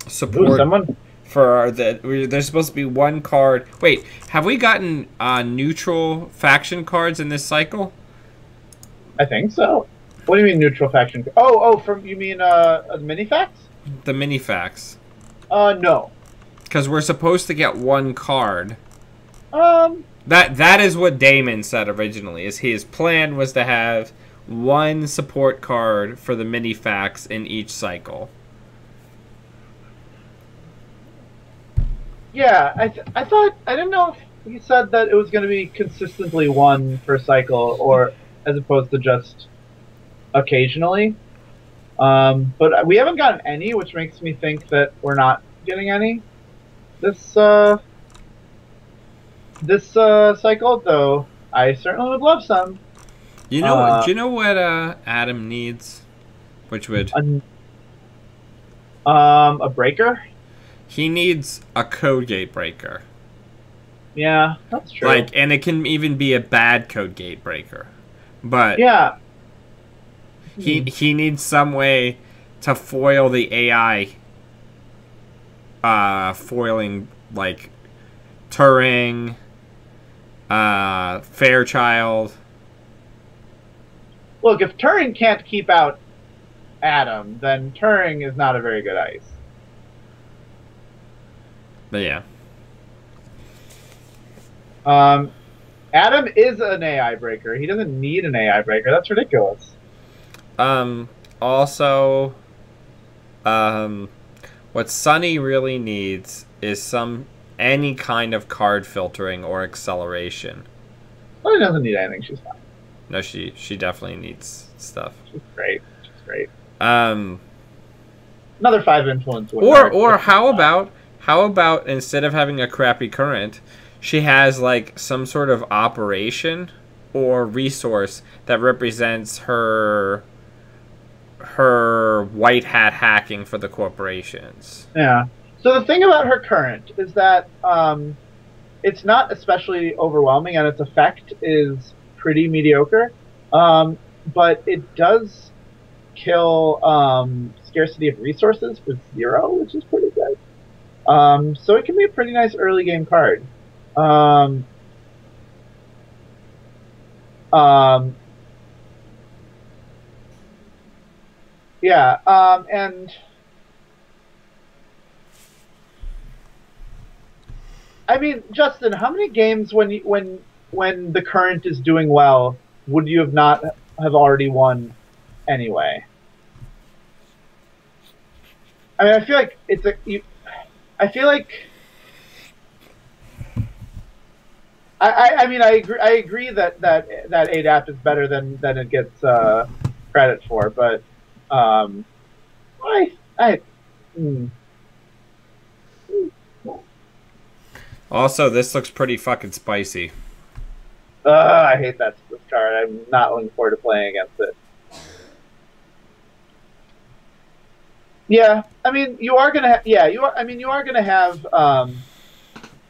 Speaker 1: support for there's supposed to be one card. Wait, have we gotten neutral faction cards in this cycle?
Speaker 2: I think so. What do you mean neutral faction? You mean mini facts?
Speaker 1: The mini facts.
Speaker 2: No.
Speaker 1: Because we're supposed to get one card.
Speaker 2: That
Speaker 1: is what Damon said originally. Is his plan was to have one support card for the mini facts in each cycle.
Speaker 2: Yeah, I thought, I didn't know if he said that it was going to be consistently one per cycle, or as opposed to just occasionally. But we haven't gotten any, which makes me think that we're not getting any this cycle, though I certainly would love some.
Speaker 1: You know, do you know what Adam needs? Which would
Speaker 2: a breaker?
Speaker 1: He needs a code gate breaker.
Speaker 2: Yeah, that's true.
Speaker 1: Like, and it can even be a bad code gate breaker. But
Speaker 2: yeah,
Speaker 1: he needs some way to foil the AI foiling, like Turing, Fairchild.
Speaker 2: Look, if Turing can't keep out Adam, then Turing is not a very good ice.
Speaker 1: But yeah.
Speaker 2: Adam is an AI breaker. He doesn't need an AI breaker. That's ridiculous.
Speaker 1: Also, what Sunny really needs is any kind of card filtering or acceleration.
Speaker 2: Sunny doesn't need anything. She's fine.
Speaker 1: No, she definitely needs stuff.
Speaker 2: She's great. She's great.
Speaker 1: Another
Speaker 2: 5 influence.
Speaker 1: Or how about instead of having a crappy current, she has like some sort of operation or resource that represents her white hat hacking for the corporations.
Speaker 2: Yeah. So the thing about her current is that it's not especially overwhelming, and its effect is pretty mediocre. But it does kill scarcity of resources for 0, which is pretty good. So it can be a pretty nice early game card. Yeah, and I mean, Justin, how many games when the current is doing well would you not have already won anyway? I mean, I feel like I feel like I mean, I agree that ADAP is better than it gets credit for, but
Speaker 1: Also, this looks pretty fucking spicy.
Speaker 2: I hate that card. I'm not looking forward to playing against it. Yeah, I mean, you are gonna. You are gonna have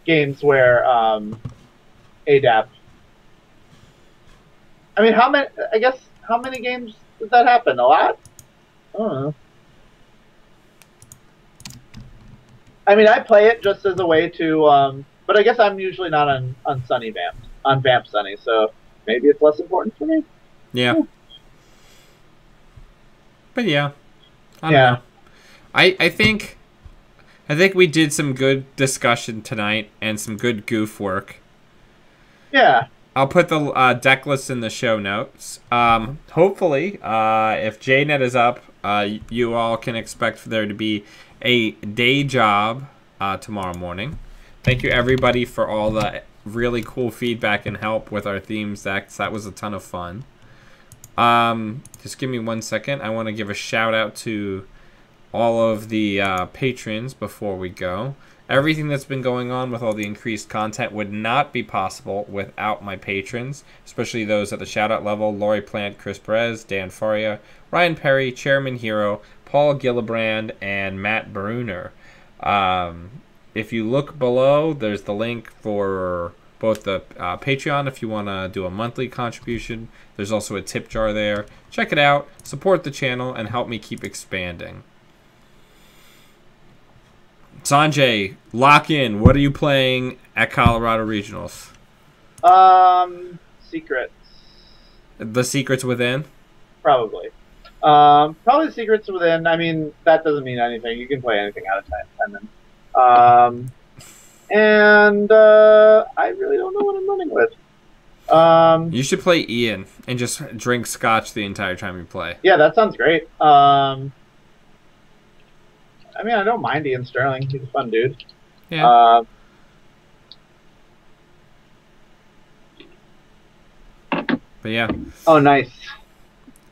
Speaker 2: games where ADAP. I mean, how many games does that happen? A lot? I don't know. I mean, I play it just as a way to, but I guess I'm usually not on Sunny Vamp, on Vamp Sunny, so maybe it's less important for me.
Speaker 1: Yeah. But yeah. I don't know. I think we did some good discussion tonight and some good goof work.
Speaker 2: Yeah.
Speaker 1: I'll put the deck list in the show notes. Hopefully, if JNet is up, you all can expect for there to be a day job tomorrow morning. Thank you, everybody, for all the really cool feedback and help with our themes decks. That was a ton of fun. Just give me 1 second. I want to give a shout out to all of the patrons before we go. Everything that's been going on with all the increased content would not be possible without my patrons, especially those at the shout-out level: Lori Plant, Chris Perez, Dan Faria, Ryan Perry, Chairman Hero, Paul Gillibrand, and Matt Bruner. If you look below, there's the link for both the Patreon if you want to do a monthly contribution. There's also a tip jar there. Check it out, support the channel, and help me keep expanding. Sanjay, lock in. What are you playing at Colorado Regionals?
Speaker 2: Secrets.
Speaker 1: The Secrets Within?
Speaker 2: Probably. Probably Secrets Within. I mean, that doesn't mean anything. You can play anything out of time. And I really don't know what I'm running with.
Speaker 1: You should play Ian and just drink scotch the entire time you play.
Speaker 2: Yeah, that sounds great. I mean, I don't mind Ian Sterling. He's a fun dude.
Speaker 1: Yeah. But yeah.
Speaker 2: Oh, nice.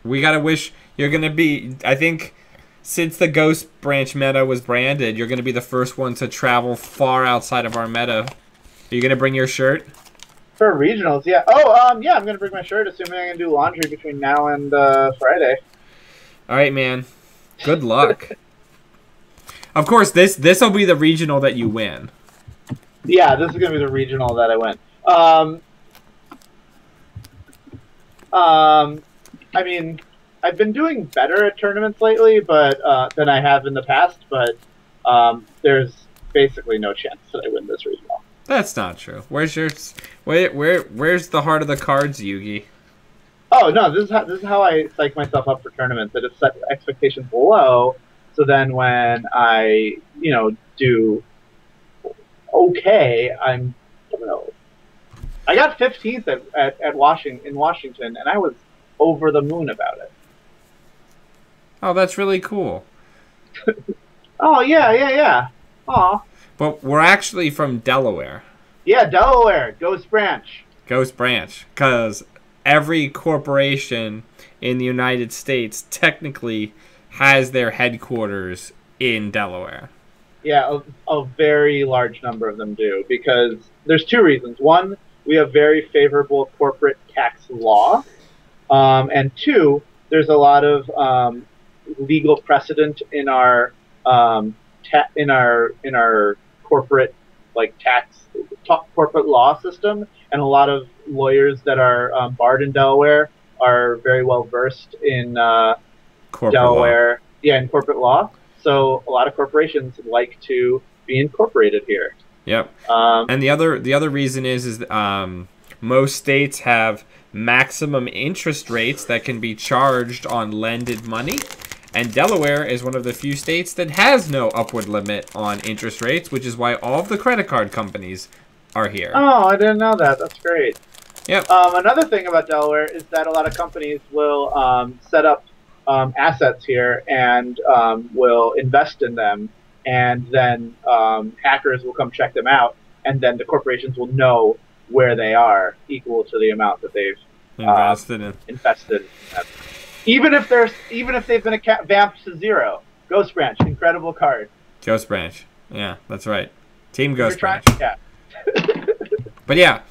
Speaker 1: We gotta wish you're gonna be. I think since the Ghost Branch meta was branded, you're gonna be the first one to travel far outside of our meta. Are you gonna bring your shirt?
Speaker 2: For regionals, yeah. Oh, yeah. I'm gonna bring my shirt, assuming I can do laundry between now and Friday.
Speaker 1: All right, man. Good luck. Of course, this will be the regional that you win.
Speaker 2: Yeah, this is gonna be the regional that I win. I mean, I've been doing better at tournaments lately, but than I have in the past. But there's basically no chance that I win this regional.
Speaker 1: That's not true. Where's your where's the heart of the cards, Yugi?
Speaker 2: Oh no, this is how I psych myself up for tournaments. I just set expectations low, so then when I do okay, I got 15th at Washington, and I was over the moon about it.
Speaker 1: Oh, that's really cool.
Speaker 2: Oh yeah. Aw.
Speaker 1: But we're actually from Delaware.
Speaker 2: Yeah, Delaware. Ghost Branch.
Speaker 1: Ghost Branch. Because every corporation in the United States technically has their headquarters in Delaware.
Speaker 2: Yeah, a very large number of them do. Because there's two reasons. One, we have very favorable corporate tax law. And two, there's a lot of legal precedent in our corporate corporate law system, and a lot of lawyers that are barred in Delaware are very well versed in Delaware.
Speaker 1: Law.
Speaker 2: Yeah, in corporate law. So a lot of corporations like to be incorporated here.
Speaker 1: Yep. And the other reason is most states have maximum interest rates that can be charged on lended money. And Delaware is one of the few states that has no upward limit on interest rates, which is why all of the credit card companies are here.
Speaker 2: Oh, I didn't know that. That's great.
Speaker 1: Yep.
Speaker 2: Another thing about Delaware is that a lot of companies will set up assets here and will invest in them, and then hackers will come check them out, and then the corporations will know where they are, equal to the amount that they've invested in them. Even if they've been vamped to zero. Ghost Branch, incredible card.
Speaker 1: Ghost Branch, yeah, that's right. Team Ghost Branch.
Speaker 2: Yeah.
Speaker 1: But yeah,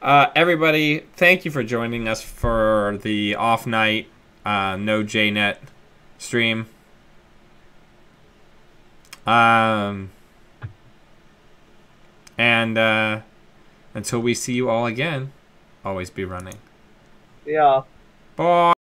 Speaker 1: everybody, thank you for joining us for the off night, no JNet stream. And until we see you all again, always be running.
Speaker 2: Yeah.
Speaker 1: Bye.